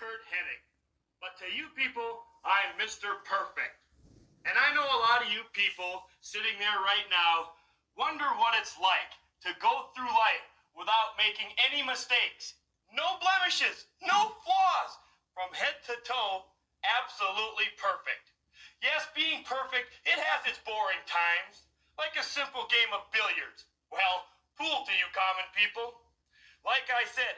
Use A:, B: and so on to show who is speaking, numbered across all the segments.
A: Curt Hennig, but to you people, I'm Mr. Perfect. And I know a lot of you people sitting there right now wonder what it's like to go through life without making any mistakes. No blemishes, no flaws, from head to toe, absolutely perfect. Yes, being perfect, it has its boring times, like a simple game of billiards. Well, fool to you common people. Like I said,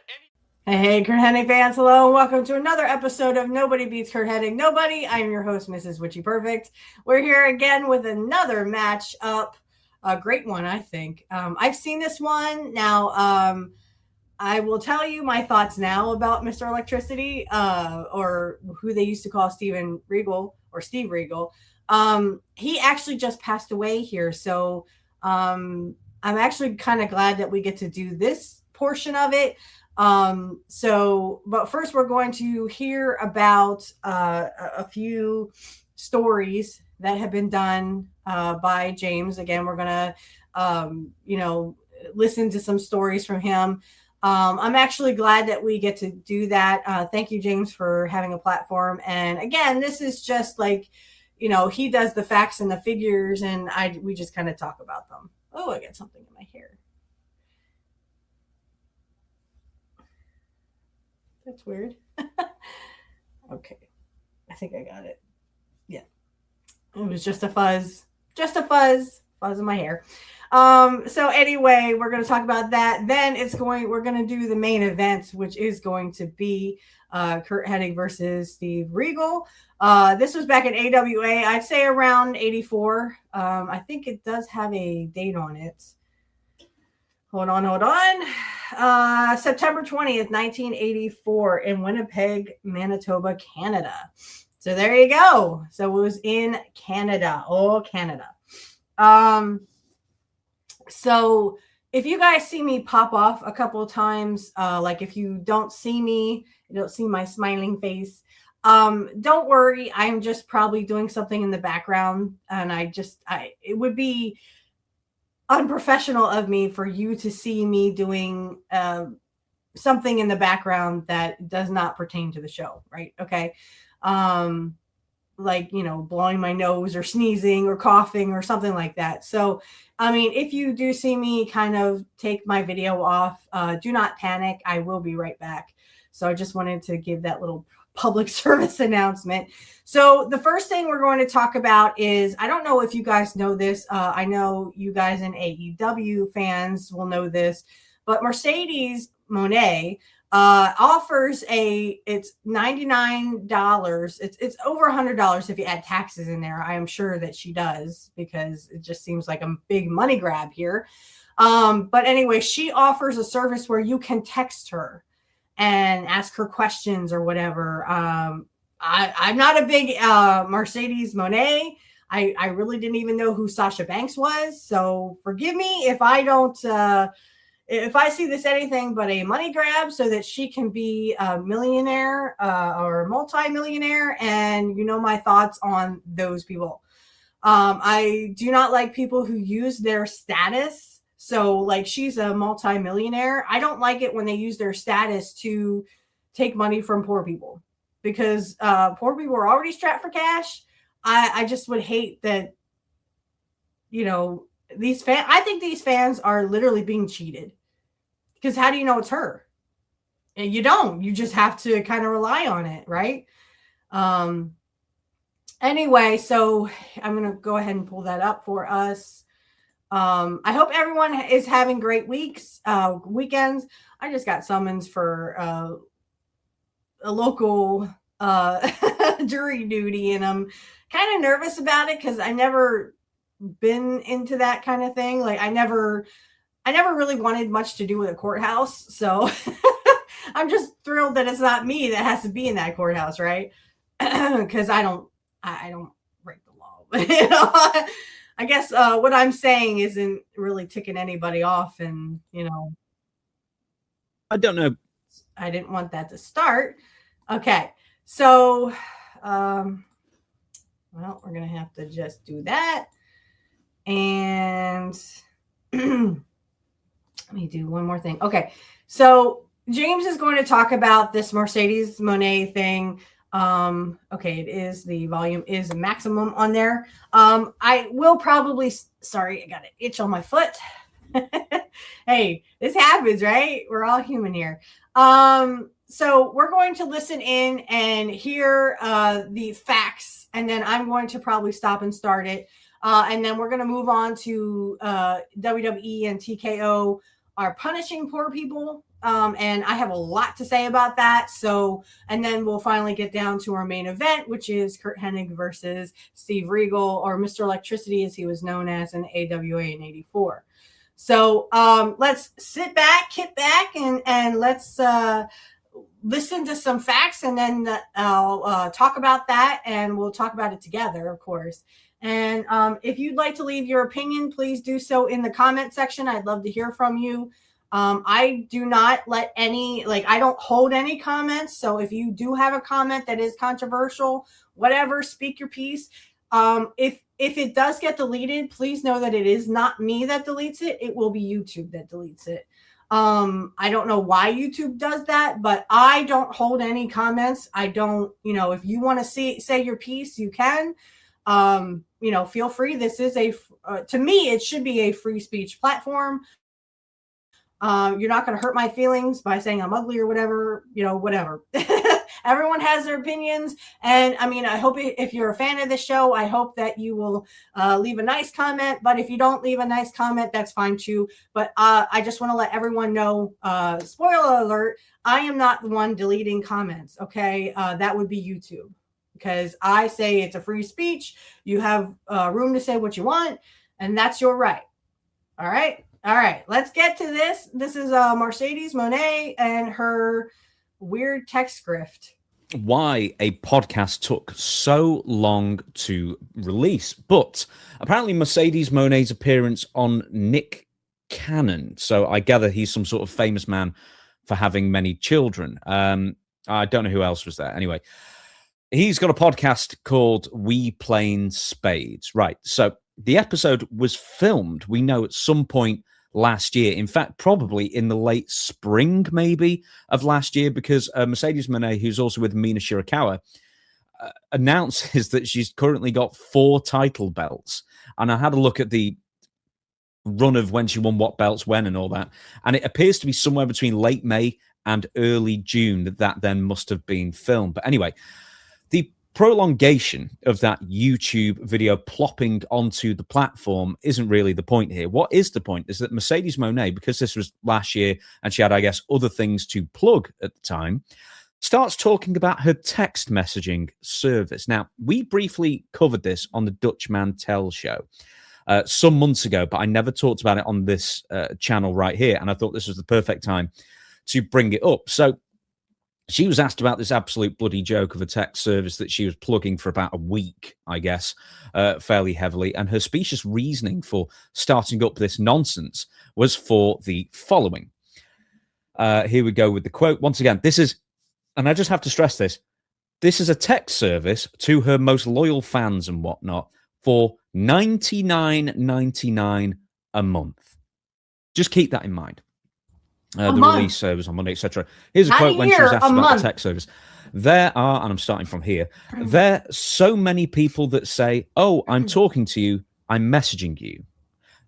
B: Hey, Curt Hennig fans, hello, and welcome to another episode of Nobody Beats Curt Hennig Nobody. I'm your host, Mrs. Witchy Perfect. We're here again with another match up, a great one, I think. I've seen this one. Now, I will tell you my thoughts now about Mr. Electricity, or who they used to call Steven Regal, or Steve Regal. He actually just passed away here, so I'm actually kind of glad that we get to do this portion of it. But first we're going to hear about a few stories that have been done by James. Again, we're going to, listen to some stories from him. I'm actually glad that we get to do that. Thank you, James, for having a platform. And again, this is just like, he does the facts and the figures, and we just kind of talk about them. Oh, I got something in my hair. That's weird. Okay. I think I got it. Yeah. It was just a fuzz in my hair. So anyway, we're going to talk about that. Then we're going to do the main event, which is going to be Curt Hennig versus Steve Regal. This was back in AWA. I'd say around 84. I think it does have a date on it. Hold on. September 20th, 1984 in Winnipeg, Manitoba, Canada. So there you go. So it was in Canada. Oh, Canada. So if you guys see me pop off a couple of times, like if you don't see me, you don't see my smiling face, don't worry. I'm just probably doing something in the background, and it would be unprofessional of me for you to see me doing something in the background that does not pertain to the show, right? Okay. Like, blowing my nose or sneezing or coughing or something like that. So, I mean, if you do see me kind of take my video off, do not panic. I will be right back. So I just wanted to give that little public service announcement. So the first thing we're going to talk about is, I don't know if you guys know this. I know you guys in AEW fans will know this, but Mercedes Moné offers it's $99. It's over $100 if you add taxes in there. I am sure that she does, because it just seems like a big money grab here. But anyway, she offers a service where you can text her and ask her questions or whatever. I'm not a big Mercedes Moné. I really didn't even know who Sasha Banks was. So forgive me if I don't, if I see this anything but a money grab so that she can be a millionaire or multi-millionaire. And my thoughts on those people. I do not like people who use their status. So like, she's a multi-millionaire. I don't like it when they use their status to take money from poor people, because poor people are already strapped for cash. I just would hate that, these fans. I think these fans are literally being cheated, because how do you know it's her? And you don't. You just have to kind of rely on it, right? Anyway, so I'm going to go ahead and pull that up for us. I hope everyone is having great weekends. I just got summons for a local jury duty, and I'm kind of nervous about it because I never been into that kind of thing. Like I never really wanted much to do with a courthouse, so I'm just thrilled that it's not me that has to be in that courthouse, right? Because I don't break the law. I guess what I'm saying isn't really ticking anybody off, and
C: I don't know.
B: I didn't want that to start. Okay, so well, we're gonna have to just do that, and let me do one more thing. Okay, so James is going to talk about this Mercedes Monet thing. Okay, it is, the volume is maximum on there. I will probably, sorry, I got an itch on my foot. Hey, this happens, right? We're all human here. So we're going to listen in and hear the facts, and then I'm going to probably stop and start it. And then we're going to move on to WWE and TKO are punishing poor people. And I have a lot to say about that. So, and then we'll finally get down to our main event, which is Curt Hennig versus Steve Regal, or Mr. Electricity, as he was known as in AWA in '84. So let's sit back, and let's listen to some facts, and then I'll talk about that, and we'll talk about it together, of course. And if you'd like to leave your opinion, please do so in the comment section. I'd love to hear from you. I do not let any, I don't hold any comments. So if you do have a comment that is controversial, whatever, speak your piece. If it does get deleted, please know that it is not me that deletes it. It will be YouTube that deletes it. I don't know why YouTube does that, but I don't hold any comments. I don't, if you want to say your piece, you can, feel free. This is to me, it should be a free speech platform. You're not going to hurt my feelings by saying I'm ugly or whatever, whatever. Everyone has their opinions. And I mean, I hope if you're a fan of the show, I hope that you will leave a nice comment. But if you don't leave a nice comment, that's fine too. But I just want to let everyone know, spoiler alert, I am not the one deleting comments. Okay. That would be YouTube, because I say it's a free speech. You have room to say what you want, and that's your right. All right. All right, let's get to this. This is Mercedes Monet and her weird text grift.
C: Why a podcast took so long to release, but apparently Mercedes Monet's appearance on Nick Cannon. So I gather he's some sort of famous man for having many children. I don't know who else was there. Anyway, he's got a podcast called We Plain Spades. Right, so the episode was filmed, we know, at some point last year. In fact, probably in the late spring, maybe, of last year, because Mercedes Monet, who's also with Mina Shirakawa, announces that she's currently got 4 title belts. And I had a look at the run of when she won what belts when and all that. And it appears to be somewhere between late May and early June that then must have been filmed. But anyway, the prolongation of that YouTube video plopping onto the platform isn't really the point here. What is the point is that Mercedes Monet, because this was last year and she had, I guess, other things to plug at the time, starts talking about her text messaging service. Now, we briefly covered this on the Dutch Mantel show some months ago, but I never talked about it on this channel right here, and I thought this was the perfect time to bring it up. So she was asked about this absolute bloody joke of a text service that she was plugging for about a week, I guess, fairly heavily. And her specious reasoning for starting up this nonsense was for the following. Here we go with the quote. Once again, this is, and I just have to stress this is a text service to her most loyal fans and whatnot for $99.99 a month. Just keep that in mind. The release service on Monday, etc. Here's a quote when she was asked about the text service. There are, and I'm starting from here, there are so many people that say, oh, I'm talking to you, I'm messaging you,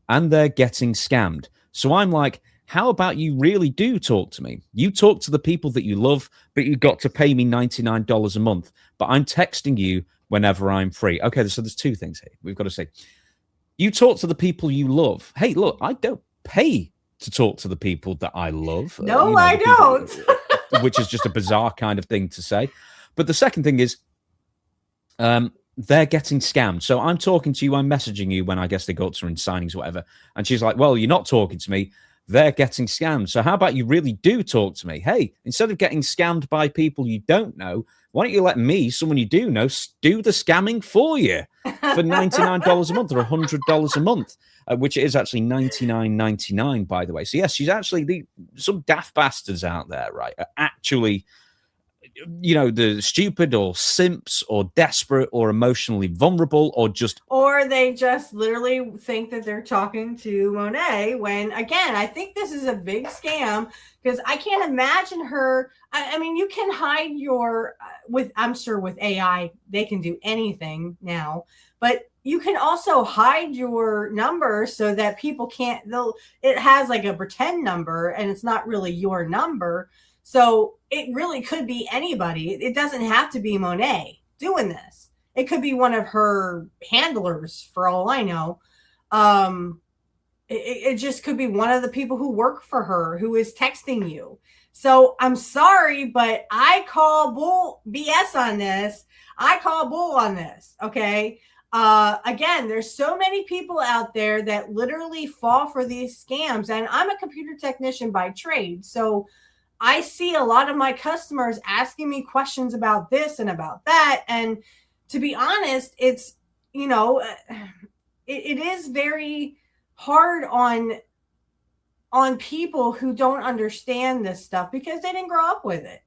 C: and they're getting scammed. So I'm like, how about you really do talk to me? You talk to the people that you love, but you got to pay me $99 a month. But I'm texting you whenever I'm free. Okay, so there's 2 things here. We've got to say, you talk to the people you love. Hey, look, I don't pay to talk to the people that I love.
B: No, I don't.
C: Which is just a bizarre kind of thing to say. But the second thing is, they're getting scammed. So I'm talking to you, I'm messaging you when I guess they go to her in signings or whatever. And she's like, well, you're not talking to me. They're getting scammed. So how about you really do talk to me? Hey, instead of getting scammed by people you don't know, why don't you let me, someone you do know, do the scamming for you for $99 a month or $100 a month, which is actually $99.99, by the way. So yes, she's actually, some daft bastards out there, right, are actually the stupid or simps or desperate or emotionally vulnerable
B: or they just literally think that they're talking to Monet when, again, I think this is a big scam because I can't imagine her. I mean, you can hide your I'm sure with AI, they can do anything now, but you can also hide your number so that people can't, it has like a pretend number and it's not really your number. So it really could be anybody. It doesn't have to be Monet doing this. It could be one of her handlers for all I know. It just could be one of the people who work for her who is texting you. So I'm sorry, but I call bull BS on this. I call bull on this. Okay. Again, there's so many people out there that literally fall for these scams. And I'm a computer technician by trade. So I see a lot of my customers asking me questions about this and about that. And to be honest, it's, it is very hard on people who don't understand this stuff because they didn't grow up with it.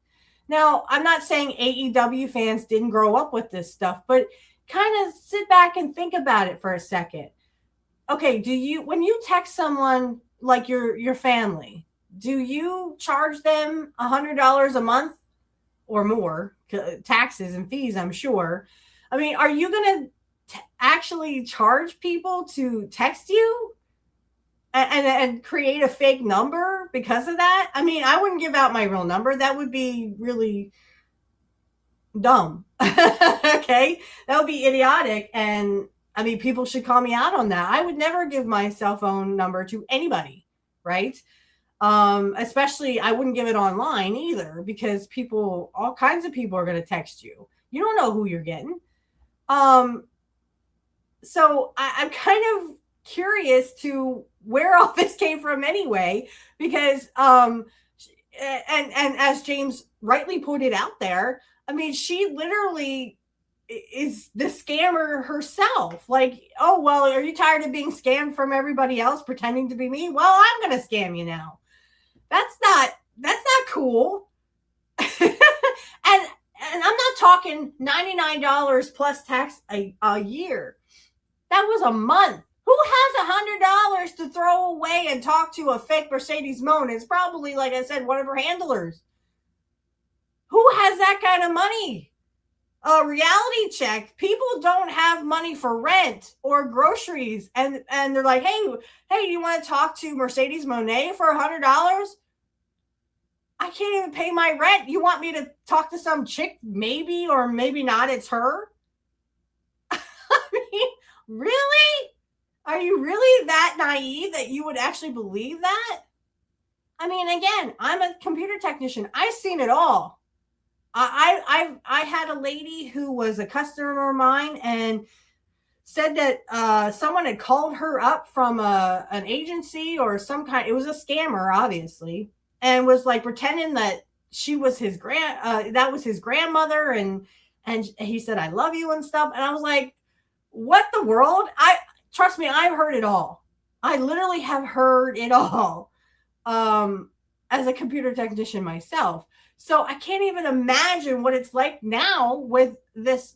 B: Now, I'm not saying AEW fans didn't grow up with this stuff, but kind of sit back and think about it for a second. Okay, when you text someone like your family, do you charge them $100 a month or more, taxes and fees, I'm sure? I mean, are you going to actually charge people to text you and create a fake number because of that? I mean, I wouldn't give out my real number. That would be really dumb. Okay, that would be idiotic. And I mean, people should call me out on that. I would never give my cell phone number to anybody, right? Especially I wouldn't give it online either because all kinds of people are going to text you. You don't know who you're getting. So I'm kind of curious to where all this came from anyway, because, and as James rightly put it out there, I mean, she literally is the scammer herself. Like, oh, well, are you tired of being scammed from everybody else pretending to be me? Well, I'm going to scam you now. That's not cool. And I'm not talking $99 plus tax a year. That was a month. Who has $100 to throw away and talk to a fake Mercedes Moan? It's probably, like I said, one of her handlers. Who has that kind of money? A reality check. People don't have money for rent or groceries. And they're like, hey, you want to talk to Mercedes Monet for $100? I can't even pay my rent. You want me to talk to some chick? Maybe or maybe not. It's her. I mean, really? Are you really that naive that you would actually believe that? I mean, again, I'm a computer technician. I've seen it all. I had a lady who was a customer of mine and said that someone had called her up from an agency or some kind. It was a scammer, obviously, and was like pretending that she was that was his grandmother, and he said, "I love you" and stuff. And I was like, "What the world?" Trust me, I've heard it all. I literally have heard it all as a computer technician myself. So I can't even imagine what it's like now with this.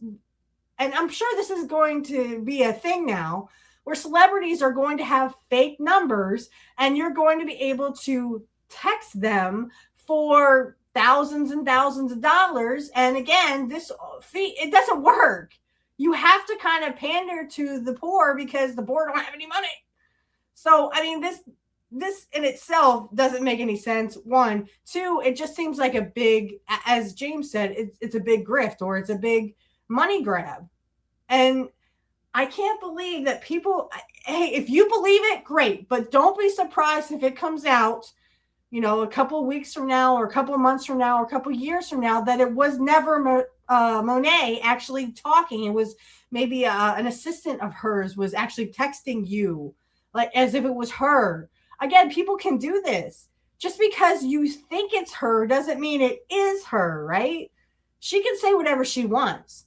B: And I'm sure this is going to be a thing now where celebrities are going to have fake numbers and you're going to be able to text them for thousands and thousands of dollars. And again, this fee, it doesn't work. You have to kind of pander to the poor because the poor don't have any money. So, I mean, this in itself doesn't make any sense. One, two, it just seems like a big, as James said, it's a big grift or it's a big money grab. And I can't believe that people, hey, if you believe it, great, but don't be surprised if it comes out, a couple of weeks from now or a couple of months from now or a couple of years from now that it was never Monet actually talking. It was maybe an assistant of hers was actually texting you like as if it was her. Again, people can do this. Just because you think it's her doesn't mean it is her, right? She can say whatever she wants.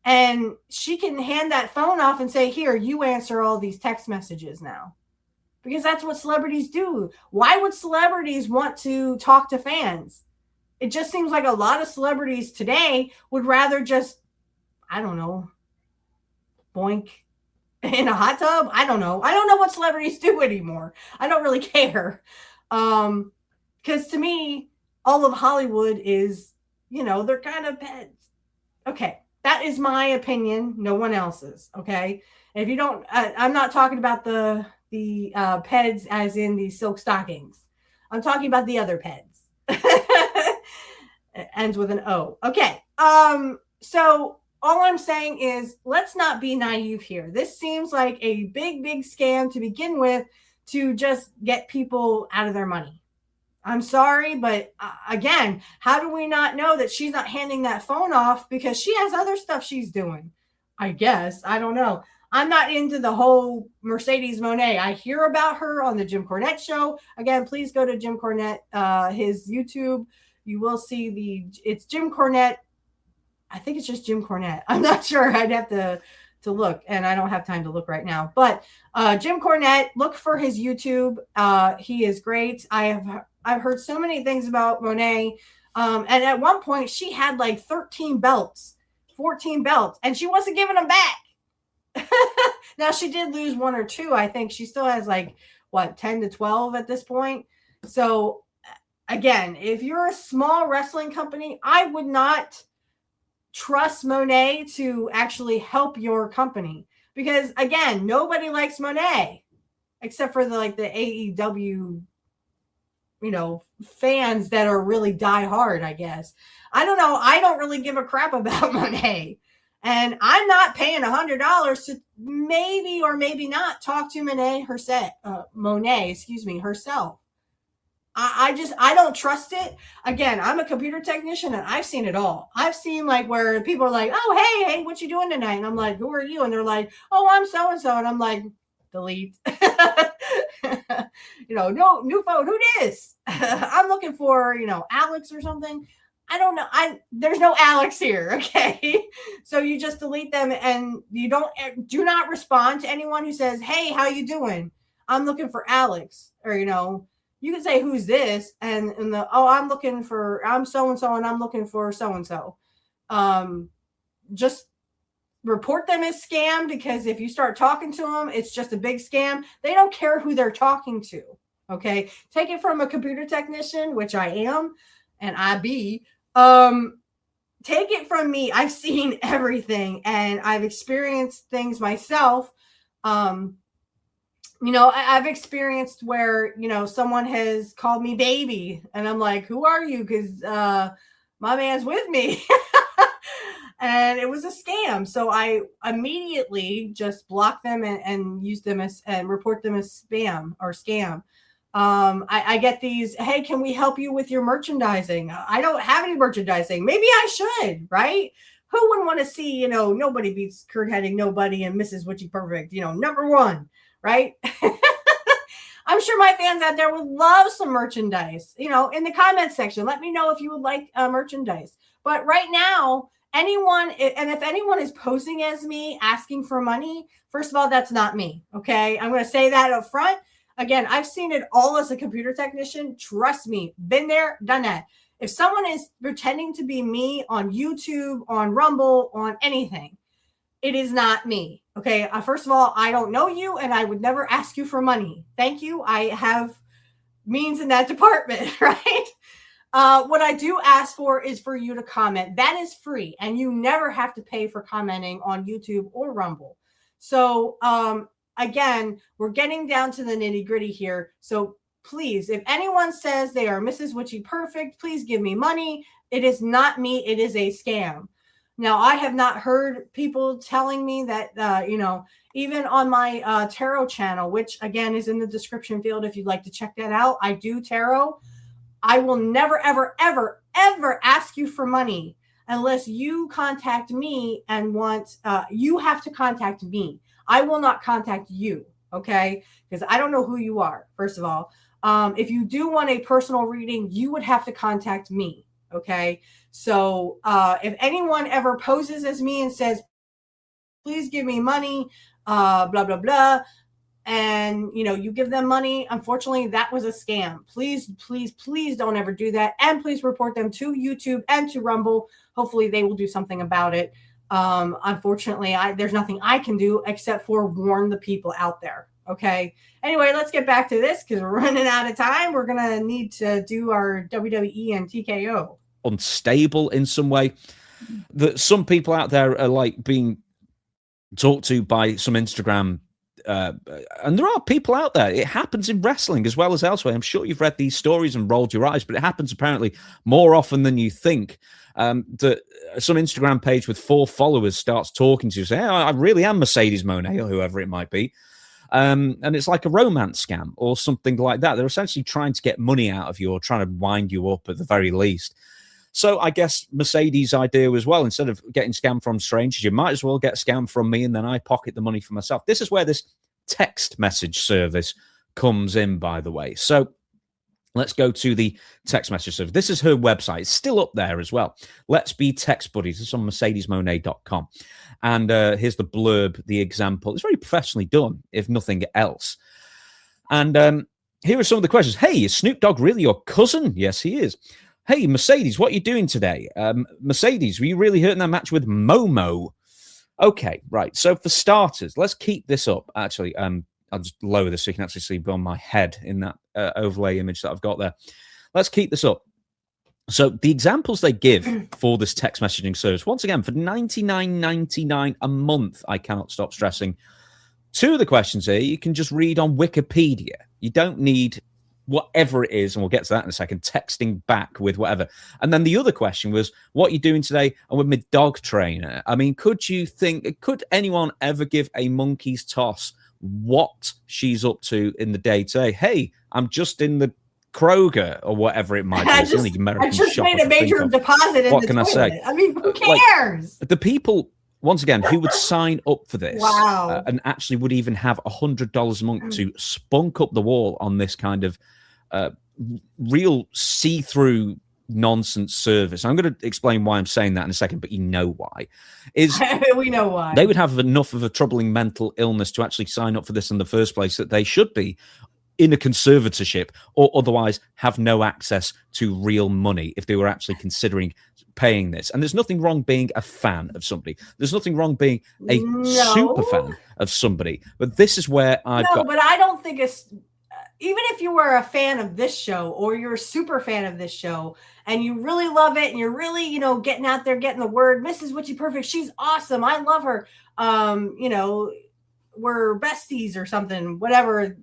B: And she can hand that phone off and say, here, you answer all these text messages now. Because that's what celebrities do. Why would celebrities want to talk to fans? it just seems like a lot of celebrities today would rather just, I don't know, boink in a hot tub. I don't know what celebrities do anymore. I don't really care. Because to me, all of Hollywood is, they're kind of pets. Okay, that is my opinion, no one else's. Okay, if you don't, I'm not talking about the peds as in the silk stockings. I'm talking about the other peds. It ends with an O. Okay, so all I'm saying is, let's not be naive here. This seems like a big scam to begin with, to just get people out of their money. I'm sorry, but again, how do we not know that she's not handing that phone off because she has other stuff she's doing? I guess. I don't know. I'm not into the whole Mercedes Monet. I hear about her on the Jim Cornette show. Again, please go to Jim Cornette, his YouTube. You will see it's Jim Cornette. I think it's just Jim Cornette. I'm not sure. I'd have to look, and I don't have time to look right now. But Jim Cornette, look for his YouTube. He is great. I've heard so many things about Monet. And at one point, she had like 13 belts, 14 belts, and she wasn't giving them back. Now, she did lose one or two. I think she still has 10 to 12 at this point. So, again, if you're a small wrestling company, I would not trust Monet to actually help your company, because again, nobody likes Monet except for the AEW fans that are really die hard, I guess. I don't know. I don't really give a crap about Monet, and I'm not paying $100 to maybe or maybe not talk to Monet herself. I don't trust it. Again, I'm a computer technician and I've seen it all. I've seen where people are like, oh, hey, what you doing tonight? And I'm like, who are you? And they're like, oh, I'm so-and-so. And I'm like, delete. No new phone. Who dis? I'm looking for, Alex or something. I don't know. There's no Alex here. Okay. So you just delete them, and you do not respond to anyone who says, hey, how you doing? I'm looking for Alex, or, you can say, who's this? And I'm so-and-so and I'm looking for so-and-so. Just report them as scam, because if you start talking to them, it's just a big scam. They don't care who they're talking to. Okay. Take it from a computer technician, which I am, and I be. Take it from me. I've seen everything, and I've experienced things myself. I've experienced where, someone has called me baby, and I'm like, who are you? Because my man's with me. And it was a scam. So I immediately just block them and use them and report them as spam or scam. I get these, hey, can we help you with your merchandising? I don't have any merchandising. Maybe I should, right? Who wouldn't want to see, nobody beats Curt Hennig, nobody, and Mrs. Witchy Perfect, #1. Right? I'm sure my fans out there would love some merchandise. In the comments section, let me know if you would like merchandise. But right now, if anyone is posing as me asking for money, first of all, that's not me. Okay. I'm going to say that up front. Again, I've seen it all as a computer technician. Trust me, been there, done that. If someone is pretending to be me on YouTube, on Rumble, on anything, it is not me. Okay. First of all, I don't know you, and I would never ask you for money. Thank you. I have means in that department, right? What I do ask for is for you to comment. That is free, and you never have to pay for commenting on YouTube or Rumble. So, again, we're getting down to the nitty gritty here. So please, if anyone says they are Mrs. Witchy Perfect, please give me money. It is not me. It is a scam. Now, I have not heard people telling me that, even on my tarot channel, which again is in the description field if you'd like to check that out. I do tarot. I will never, ever, ever, ever ask you for money unless you contact me and you have to contact me. I will not contact you, okay? Because I don't know who you are, first of all. If you do want a personal reading, you would have to contact me, okay? So if anyone ever poses as me and says, please give me money, blah, blah, blah, and you give them money. Unfortunately, that was a scam. Please, please, please don't ever do that. And please report them to YouTube and to Rumble. Hopefully they will do something about it. Unfortunately, there's nothing I can do except for warn the people out there. Okay. Anyway, let's get back to this because we're running out of time. We're going to need to do our WWE and TKO.
C: Unstable in some way. That some people out there are like being talked to by some Instagram, and there are people out there. It happens in wrestling as well as elsewhere. I'm sure you've read these stories and rolled your eyes, but it happens apparently more often than you think. That some Instagram page with 4 followers starts talking to you, saying, I really am Mercedes Moné, or whoever it might be. And it's like a romance scam or something like that. They're essentially trying to get money out of you or trying to wind you up at the very least. So I guess Mercedes' idea was, well, instead of getting scammed from strangers, you might as well get scammed from me and then I pocket the money for myself. This is where this text message service comes in, by the way. So let's go to the text message service. This is her website. It's still up there as well. Let's Be Text Buddies. It's on mercedesmonet.com. And here's the blurb, the example. It's very professionally done, if nothing else. And here are some of the questions. Hey, is Snoop Dogg really your cousin? Yes, he is. Hey, Mercedes, what are you doing today? Mercedes, were you really hurting that match with Momo? Okay, right. So for starters, let's keep this up. Actually, I'll just lower this so you can actually see on my head in that overlay image that I've got there. Let's keep this up. So the examples they give for this text messaging service, once again, for $99.99 a month, I cannot stop stressing. 2 of the questions here you can just read on Wikipedia. You don't need whatever it is, and we'll get to that in a second, texting back with whatever. And then the other question was, what are you doing today? And with my dog trainer. I mean, could anyone ever give a monkey's toss what she's up to in the day today? Hey, I'm just in the Kroger or whatever it might be.
B: I just made a major deposit in
C: what
B: the
C: can
B: toilet.
C: I say?
B: I mean, who cares?
C: Like, the people, once again, who would sign up for this
B: wow.
C: And actually would even have $100 a month to spunk up the wall on this kind of real see-through nonsense service. I'm going to explain why I'm saying that in a second, but you know why.
B: We know why.
C: They would have enough of a troubling mental illness to actually sign up for this in the first place, that they should be in a conservatorship or otherwise have no access to real money if they were actually considering paying this. And there's nothing wrong being a fan of somebody. There's nothing wrong being a super fan of somebody. But this is where
B: but I don't think it's... Even if you were a fan of this show or you're a super fan of this show and you really love it and you're really, getting out there, getting the word, Mrs. Witchy Perfect, she's awesome. I love her. We're besties or something, whatever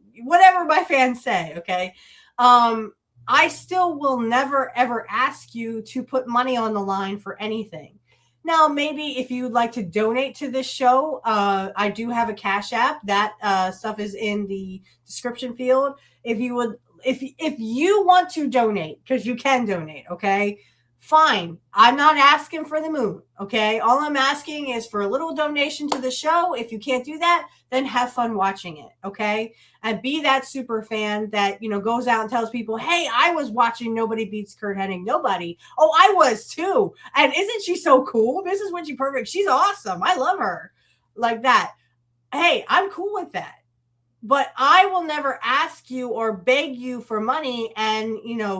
B: my fans say. Okay. I still will never, ever ask you to put money on the line for anything. Now, maybe if you'd like to donate to this show, I do have a Cash App. That stuff is in the description field. If you want to donate, because you can donate, okay, fine. I'm not asking for the moon, okay? All I'm asking is for a little donation to the show. If you can't do that, then have fun watching it, okay? And be that super fan that, goes out and tells people, hey, I was watching Nobody Beats Curt Hennig. Nobody. Oh, I was too. And isn't she so cool? Mrs. Witchy Perfect. She's awesome. I love her. Like that. Hey, I'm cool with that. But I will never ask you or beg you for money and,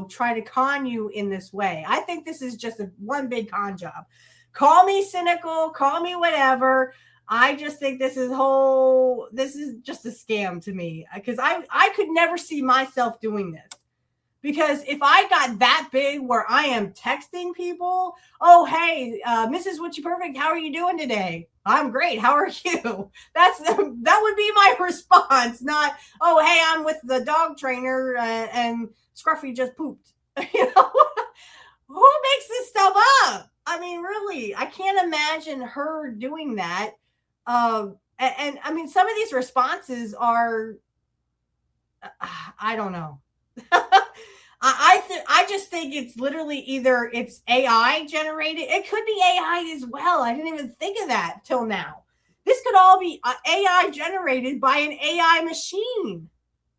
B: try to con you in this way. I think this is just one big con job. Call me cynical, call me whatever. I just think this is just a scam to me, because I could never see myself doing this. Because if I got that big where I am texting people, oh, hey, Mrs. Witchy Perfect, how are you doing today? I'm great. How are you? That would be my response, not, oh, hey, I'm with the dog trainer and Scruffy just pooped. Who makes this stuff up? I mean, really, I can't imagine her doing that. And I mean, some of these responses are, I don't know. I just think it's literally either it's AI generated. It could be AI as well. I didn't even think of that till now. This could all be AI generated by an AI machine.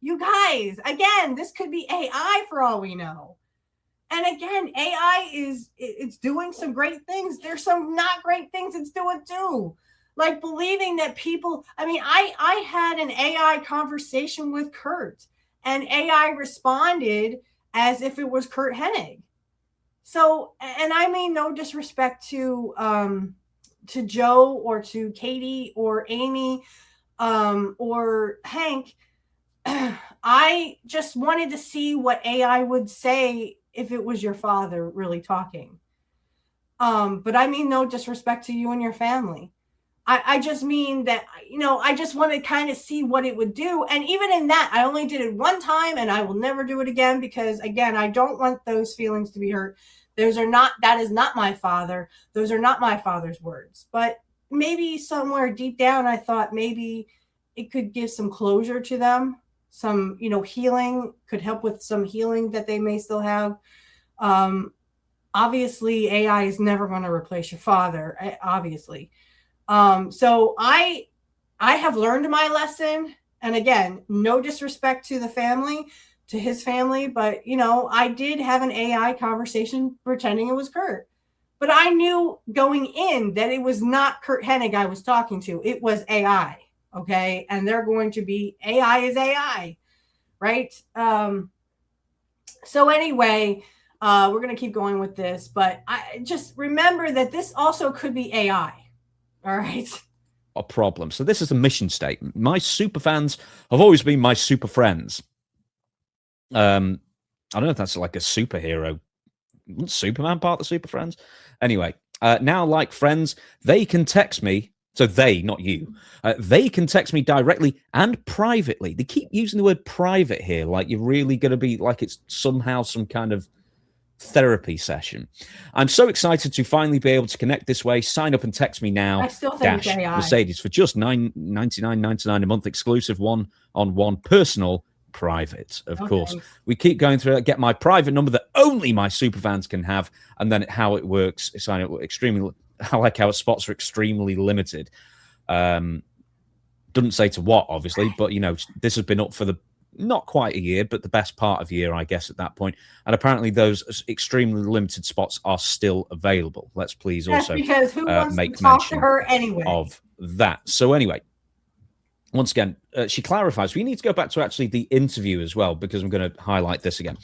B: You guys, again, this could be AI for all we know. And again, AI it's doing some great things. There's some not great things it's doing too. like believing that people, I mean, I had an AI conversation with Curt, and AI responded as if it was Curt Hennig. So, and I mean no disrespect to Joe or to Katie or Amy or Hank. I just wanted to see what AI would say if it was your father really talking. But I mean no disrespect to you and your family. I just mean that, you know, I just want to kind of see what it would do. And even in that, I only did it one time, and I will never do it again because, again, I don't want those feelings to be hurt. That is not my father. Those are not my father's words. But maybe somewhere deep down, I thought maybe it could give some closure to them. Some, you know, healing, could help with some healing that they may still have. Obviously, AI is never going to replace your father, obviously. So I have learned my lesson. And again, no disrespect to the family, to his family, but you know, I did have an AI conversation pretending it was Curt. But I knew going in that it was not Curt Hennig I was talking to. It was AI. Okay. And they're going to be, AI is AI. Right. So anyway, we're going to keep going with this, but I just remember that this also could be AI. All right.
C: A problem. So this is a mission statement. My super fans have always been my super friends. I don't know if that's like a superhero. Wasn't Superman part of the super friends? Anyway, now like friends, they can text me. So they, not you, they can text me directly and privately. They keep using the word private here, like you're really going to be like it's somehow some kind of therapy session. I'm so excited to finally be able to connect this way. Sign up and text me now.
B: I still think AI.
C: Mercedes for just $99.99 a month, exclusive one-on-one personal private. Of course, we keep going through it. Get my private number that only my super fans can have, and then how it works. Sign up extremely. I like how spots are extremely limited. Doesn't say to what, obviously, but you know, this has been up for the not quite a year, but the best part of a year, I guess, at that point. And apparently those extremely limited spots are still available. Let's please also
B: because who wants
C: make
B: to talk
C: mention
B: to her anyway
C: of that. So anyway, once again, she clarifies. We need to go back to actually the interview as well, because I'm going to highlight this again.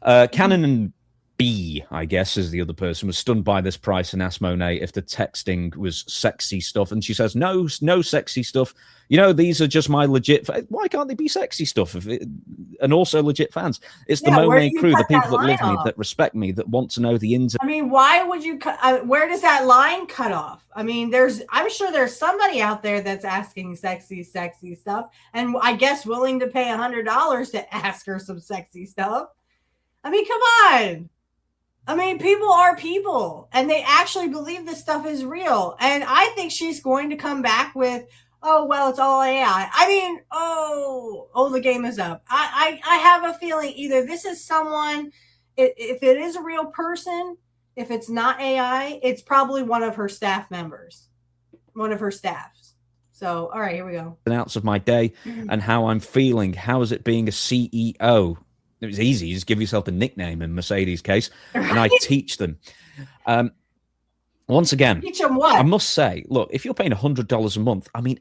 C: Cannon and B, I guess, as the other person, was stunned by this price and asked Monet if the texting was sexy stuff. And she says, no sexy stuff. You know, these are just my legit... Why can't they be sexy stuff? And also legit fans. It's the Monet crew, the people that love me, that respect me, that want to know the ins.
B: I mean, why would you cut... where does that line cut off? I mean, I'm sure there's somebody out there that's asking sexy stuff. And I guess willing to pay $100 to ask her some sexy stuff. I mean, come on. I mean, people are people, and they actually believe this stuff is real. And I think she's going to come back with, oh, well, it's all AI. I mean, the game is up. I have a feeling either this is someone, if it is a real person, if it's not AI, it's probably one of her staff members, one of her staffs. So, all right, here we go.
C: Outs of my day and how I'm feeling. How is it being a CEO? It was easy. You just give yourself a nickname in Mercedes' case, and I teach them. Once again,
B: teach them what?
C: I must say, look, if you're paying $100 a month, I mean,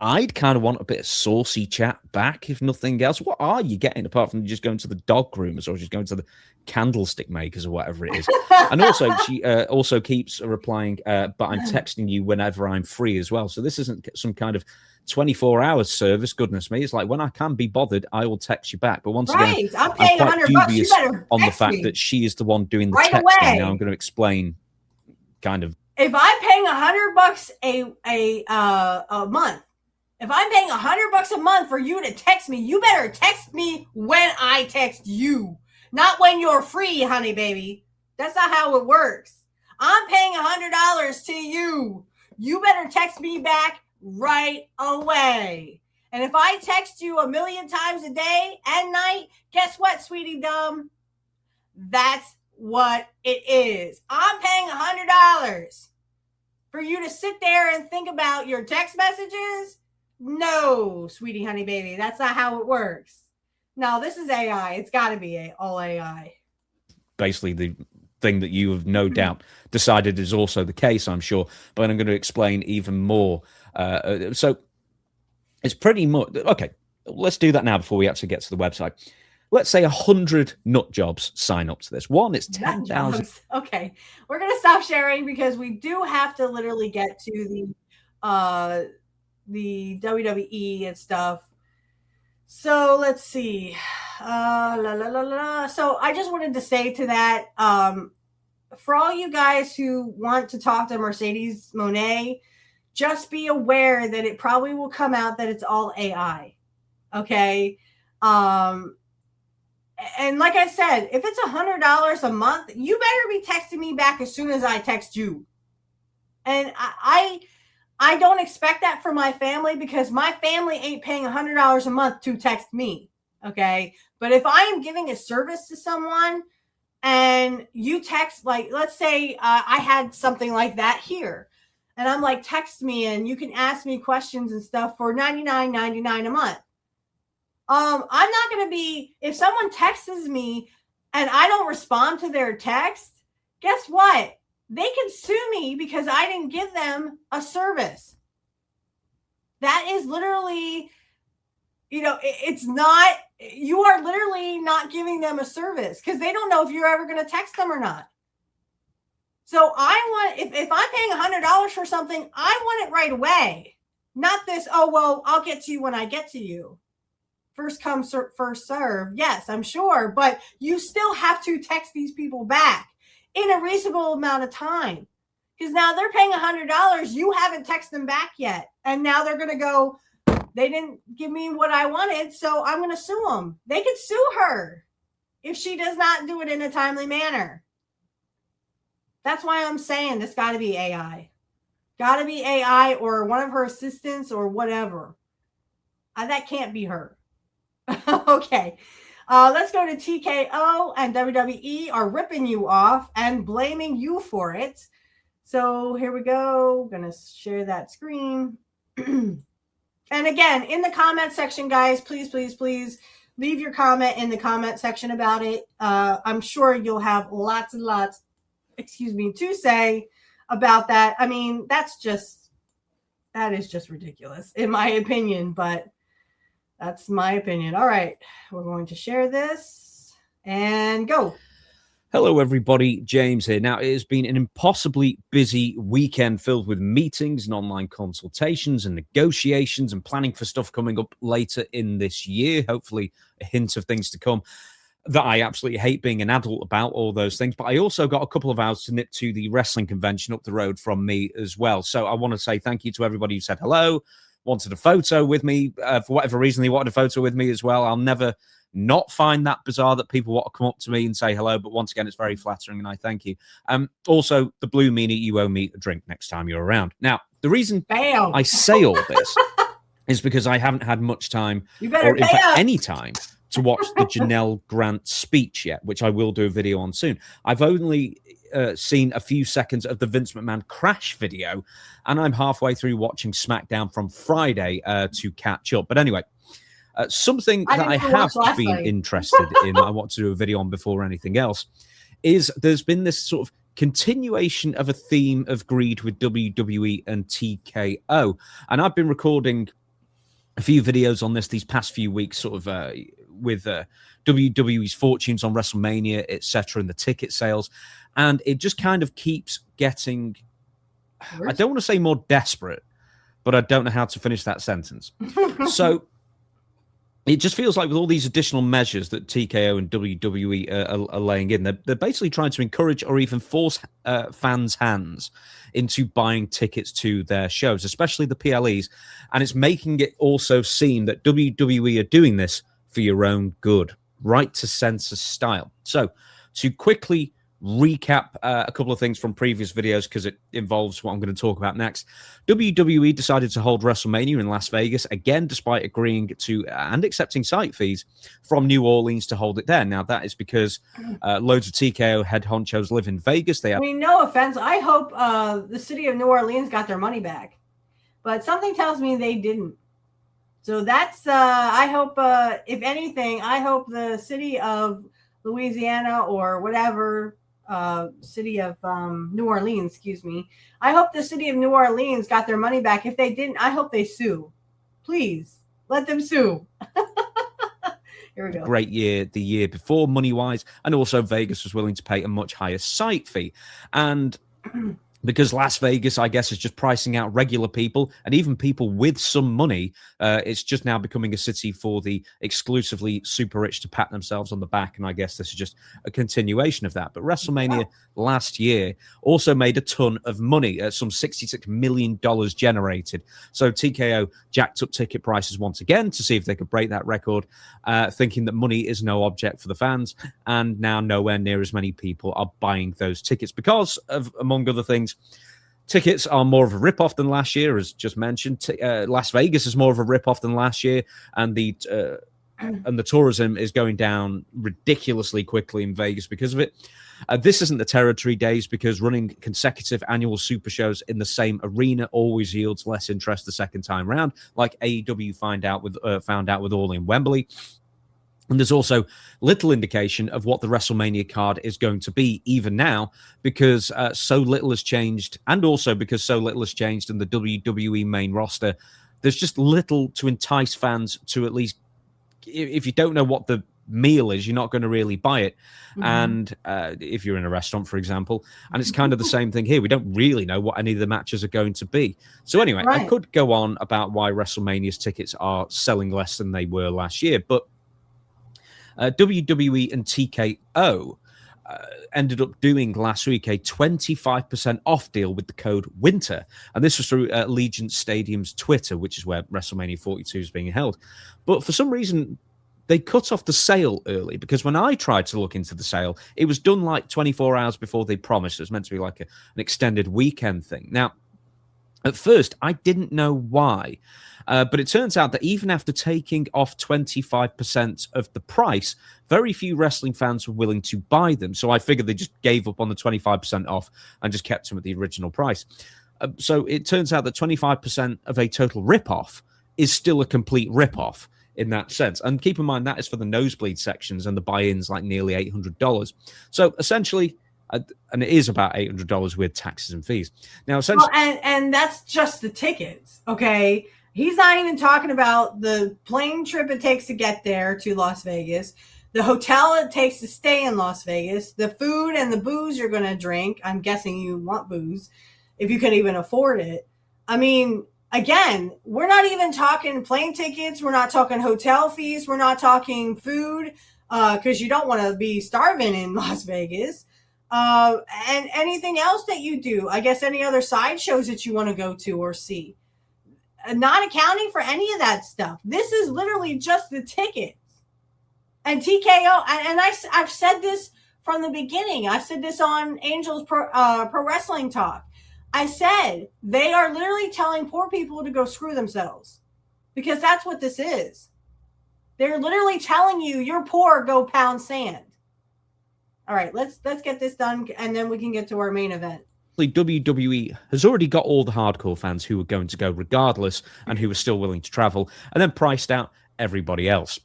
C: I'd kind of want a bit of saucy chat back, if nothing else. What are you getting apart from just going to the dog groomers or just going to the candlestick makers or whatever it is? And also, she also keeps replying, but I'm texting you whenever I'm free as well. So this isn't some kind of 24 hours service. Goodness me. It's like when I can be bothered, I will text you back. But once again,
B: I'm paying
C: quite dubious on the fact
B: me.
C: that she is the one doing the
B: right
C: texting.
B: Away.
C: Now I'm going to explain kind of.
B: If I'm paying $100 a month, if I'm paying $100 a month for you to text me, you better text me when I text you, not when you're free, honey baby. That's not how it works. I'm paying $100 to you. You better text me back right away. And if I text you 1,000,000 times a day and night, guess what, sweetie dumb? That's what it is. I'm paying $100 for you to sit there and think about your text messages. No, sweetie honey baby, that's not how it works. No, this is AI. It's got to be all AI.
C: Basically, the thing that you have no doubt decided is also the case, I'm sure, but I'm going to explain even more. So it's pretty much okay. Let's do that now before we actually get to the website. Let's say 100 nut jobs sign up to this. One, it's 10,000.
B: Okay, we're gonna stop sharing because we do have to literally get to the WWE and stuff. So let's see. So I just wanted to say to that, for all you guys who want to talk to Mercedes Moné, just be aware that it probably will come out that it's all AI. Okay. And like I said, if it's $100 a month, you better be texting me back as soon as I text you. And I don't expect that for my family because my family ain't paying $100 a month to text me. Okay. But if I am giving a service to someone and you text, like, let's say I had something like that here and I'm like, text me and you can ask me questions and stuff for $99.99 a month. I'm not going to be, if someone texts me and I don't respond to their text, guess what? They can sue me because I didn't give them a service. That is literally, it's not, you are literally not giving them a service because they don't know if you're ever going to text them or not. So I want, if I'm paying $100 for something, I want it right away. Not this, oh, well, I'll get to you when I get to you. First come, first serve. Yes, I'm sure. But you still have to text these people back in a reasonable amount of time. Because now they're paying $100. You haven't texted them back yet. And now they're going to go, they didn't give me what I wanted, so I'm going to sue them. They could sue her if she does not do it in a timely manner. That's why I'm saying this got to be AI. Got to be AI or one of her assistants or whatever. That can't be her. Okay, let's go to TKO and WWE are ripping you off and blaming you for it. So here we go. I'm going to share that screen. And again, in the comment section, guys, please leave your comment in the comment section about it. I'm sure you'll have lots and lots, to say about that. I mean, that is just ridiculous in my opinion, but that's my opinion. All right, we're going to share this and go.
C: Hello, everybody. James here. Now, it has been an impossibly busy weekend filled with meetings and online consultations and negotiations and planning for stuff coming up later in this year. Hopefully, a hint of things to come that I absolutely hate being an adult about, all those things. But I also got a couple of hours to nip to the wrestling convention up the road from me as well. So I want to say thank you to everybody who said hello, wanted a photo with me. For whatever reason, they wanted a photo with me as well. I'll never not find that bizarre that people want to come up to me and say hello, but once again, it's very flattering and I thank you. Also, the blue meanie, you owe me a drink next time you're around. Now, the reason I say all this is because I haven't had much time, or in fact any time, to watch the Janelle Grant speech yet, which I will do a video on soon. I've only seen a few seconds of the Vince McMahon crash video, and I'm halfway through watching SmackDown from Friday to catch up. But anyway, something that I have been interested in, I want to do a video on before anything else, is there's been this sort of continuation of a theme of greed with WWE and TKO. And I've been recording a few videos on this these past few weeks, sort of with WWE's fortunes on WrestleMania, etc., and the ticket sales. And it just kind of keeps getting, I don't want to say more desperate, but I don't know how to finish that sentence. So it just feels like with all these additional measures that TKO and WWE are laying in, they're basically trying to encourage or even force fans' hands into buying tickets to their shows, especially the PLEs. And it's making it also seem that WWE are doing this for your own good, right to censor style. So to quickly recap a couple of things from previous videos, because it involves what I'm going to talk about next. WWE decided to hold WrestleMania in Las Vegas again, despite agreeing to and accepting site fees from New Orleans to hold it there. Now, that is because loads of TKO head honchos live in Vegas. They have,
B: I mean, no offense. I hope the city of New Orleans got their money back, but something tells me they didn't. So that's, I hope, if anything, I hope the city of Louisiana or whatever city of New Orleans, excuse me. I hope the city of New Orleans got their money back. If they didn't, I hope they sue. Please let them sue. Here we go.
C: Great year the year before, money-wise, and also Vegas was willing to pay a much higher site fee. And because Las Vegas, I guess, is just pricing out regular people and even people with some money, it's just now becoming a city for the exclusively super rich to pat themselves on the back. And I guess this is just a continuation of that. But WrestleMania last year also made a ton of money, some $66 million generated. So TKO jacked up ticket prices once again to see if they could break that record, thinking that money is no object for the fans. And now nowhere near as many people are buying those tickets because of, among other things, tickets are more of a rip-off than last year, as just mentioned. Las Vegas is more of a rip-off than last year, and the tourism is going down ridiculously quickly in Vegas because of it. This isn't the territory days because running consecutive annual super shows in the same arena always yields less interest the second time round, like AEW found out with All in Wembley. And there's also little indication of what the WrestleMania card is going to be, even now, because so little has changed, and also because so little has changed in the WWE main roster. There's just little to entice fans to at least, if you don't know what the meal is, you're not going to really buy it. Mm-hmm. And if you're in a restaurant, for example, and it's kind of the same thing here. We don't really know what any of the matches are going to be. So anyway, I could go on about why WrestleMania's tickets are selling less than they were last year, but WWE and TKO ended up doing last week a 25% off deal with the code WINTER. And this was through Allegiant Stadium's Twitter, which is where WrestleMania 42 is being held. But for some reason, they cut off the sale early, because when I tried to look into the sale, it was done like 24 hours before they promised. It was meant to be like an extended weekend thing. Now, at first, I didn't know why. But it turns out that even after taking off 25% of the price, very few wrestling fans were willing to buy them. So I figured they just gave up on the 25% off and just kept them at the original price. So it turns out that 25% of a total rip-off is still a complete rip-off in that sense. And keep in mind, that is for the nosebleed sections, and the buy-in's like nearly $800. So essentially, and it is about $800 with taxes and fees. Now, essentially,
B: and that's just the tickets, okay? He's not even talking about the plane trip it takes to get there to Las Vegas, the hotel it takes to stay in Las Vegas, the food and the booze you're going to drink. I'm guessing you want booze if you can even afford it. I mean, again, we're not even talking plane tickets. We're not talking hotel fees. We're not talking food because you don't want to be starving in Las Vegas. And anything else that you do. I guess any other side shows that you want to go to or see. Not accounting for any of that stuff. This is literally just the tickets. And TKO, and I've said this from the beginning. I've said this on Angels Pro Wrestling Talk. I said they are literally telling poor people to go screw themselves, because that's what this is. They're literally telling you, you're poor, go pound sand. All right, let's get this done, and then we can get to our main event.
C: WWE has already got all the hardcore fans who were going to go regardless and who were still willing to travel, and then priced out everybody else.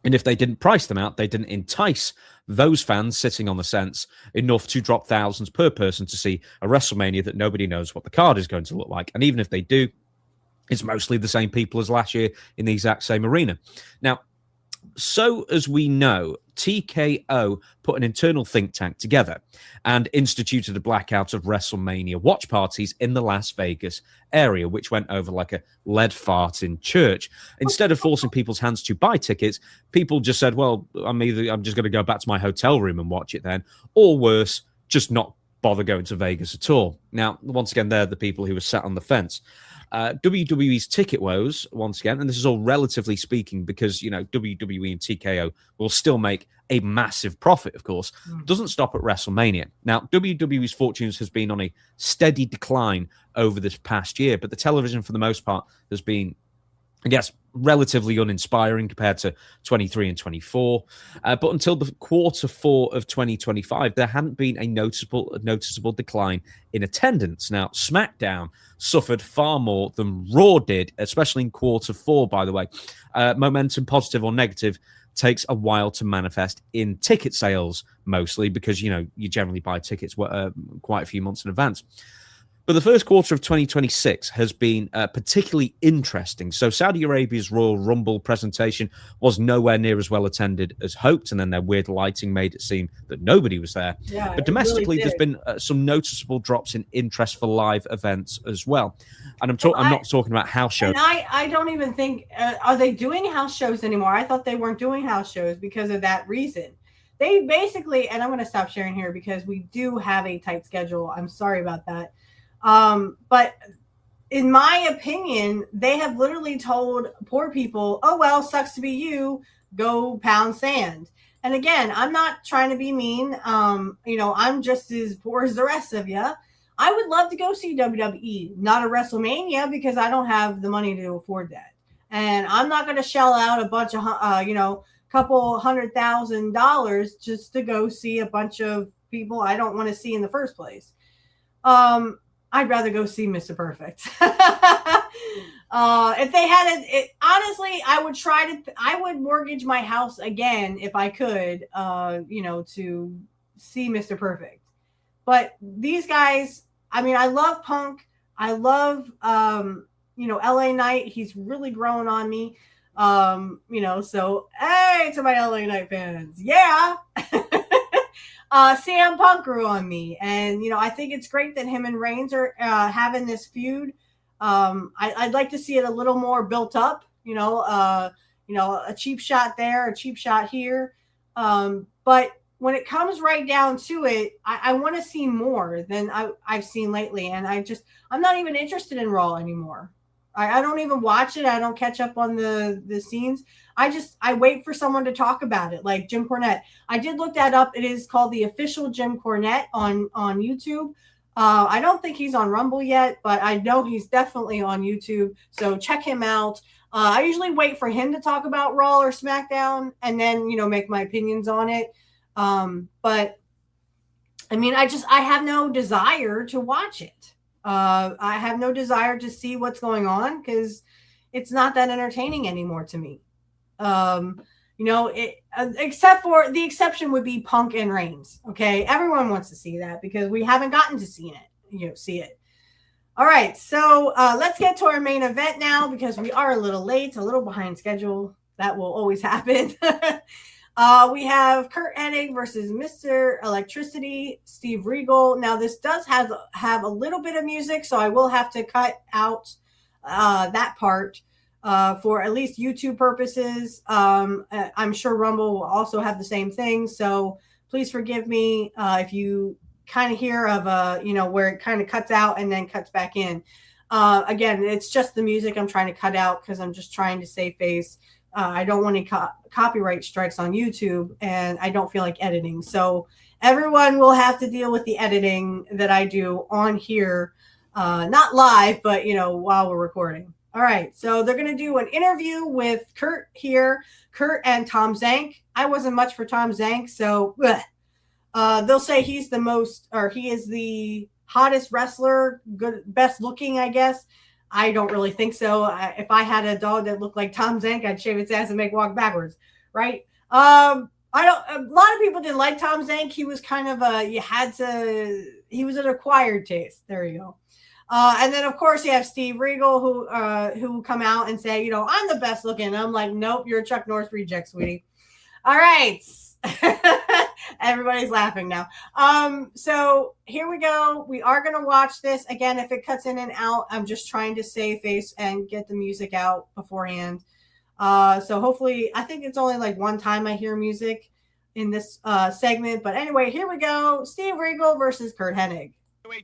C: And if they didn't price them out, they didn't entice those fans sitting on the cents enough to drop thousands per person to see a WrestleMania that nobody knows what the card is going to look like. And even if they do, it's mostly the same people as last year in the exact same arena. Now, so as we know, TKO put an internal think tank together and instituted a blackout of WrestleMania watch parties in the Las Vegas area, which went over like a lead fart in church. Instead of forcing people's hands to buy tickets, people just said, well, I'm just going to go back to my hotel room and watch it then, or worse, just not bother going to Vegas at all. Now, once again, they're the people who were sat on the fence. WWE's ticket woes, once again, and this is all relatively speaking because, you know, WWE and TKO will still make a massive profit, of course, doesn't stop at WrestleMania. Now, WWE's fortunes has been on a steady decline over this past year, but the television, for the most part, has been, I guess, relatively uninspiring compared to 23 and 24. But until the quarter 4 of 2025, there hadn't been a noticeable decline in attendance. Now, SmackDown suffered far more than Raw did, especially in quarter 4, by the way. Momentum, positive or negative, takes a while to manifest in ticket sales, mostly because, you generally buy tickets quite a few months in advance. But the first quarter of 2026 has been particularly interesting. So Saudi Arabia's Royal Rumble presentation was nowhere near as well attended as hoped, and then their weird lighting made it seem that nobody was there.
B: Yeah,
C: but domestically,
B: really
C: there's been some noticeable drops in interest for live events as well. And I'm not talking about house shows.
B: And I don't even think, are they doing house shows anymore? I thought they weren't doing house shows because of that reason. They basically, and I'm going to stop sharing here because we do have a tight schedule. I'm sorry about that. But in my opinion, they have literally told poor people, oh, well, sucks to be you, go pound sand. And again, I'm not trying to be mean. I'm just as poor as the rest of you. I would love to go see WWE, not a WrestleMania, because I don't have the money to afford that. And I'm not going to shell out a bunch of, couple $100,000 just to go see a bunch of people I don't want to see in the first place. I'd rather go see Mr. Perfect. If they had it, honestly, I would mortgage my house again if I could, to see Mr. Perfect. But these guys, I mean, I love Punk. I love, LA Knight. He's really growing on me. So, hey, to my LA Knight fans. Yeah. CM Punk grew on me, and I think it's great that him and Reigns are having this feud. I'd like to see it a little more built up. A cheap shot there, a cheap shot here. But when it comes right down to it, I want to see more than I've seen lately, and I'm not even interested in Raw anymore. I don't even watch it. I don't catch up on the scenes. I wait for someone to talk about it, like Jim Cornette. I did look that up. It is called the official Jim Cornette on YouTube. I don't think he's on Rumble yet, but I know he's definitely on YouTube. So check him out. I usually wait for him to talk about Raw or SmackDown and then, make my opinions on it. But I mean, I have no desire to watch it. I have no desire to see what's going on because it's not that entertaining anymore to me. Except for the exception would be Punk and Reigns. Okay. Everyone wants to see that because we haven't gotten to see it. All right. So, let's get to our main event now because we are a little late, a little behind schedule. That will always happen. We have Curt Hennig versus Mr. Electricity, Steve Regal. Now, this does have a little bit of music, so I will have to cut out that part for at least YouTube purposes. I'm sure Rumble will also have the same thing, so please forgive me if you kind of hear of where it kind of cuts out and then cuts back in. Again, it's just the music I'm trying to cut out because I'm just trying to save face. I don't want any copyright strikes on YouTube, and I don't feel like editing. So everyone will have to deal with the editing that I do on here, not live, but, while we're recording. All right. So they're going to do an interview with Curt here, Curt and Tom Zank. I wasn't much for Tom Zank. So they'll say he is the hottest wrestler, best looking, I guess. I don't really think so. If I had a dog that looked like Tom Zank, I'd shave its ass and make it walk backwards, right? A lot of people didn't like Tom Zank. He was kind of he was an acquired taste. There you go. And then of course you have Steve Regal who come out and say, I'm the best looking. And I'm like, nope, you're a Chuck Norris reject, sweetie. All right. Everybody's laughing now. So here we go. We are going to watch this again. If it cuts in and out, I'm just trying to save face and get the music out beforehand. So hopefully, I think it's only like one time I hear music in this segment. But anyway, here we go. Steve Regal versus Curt Hennig.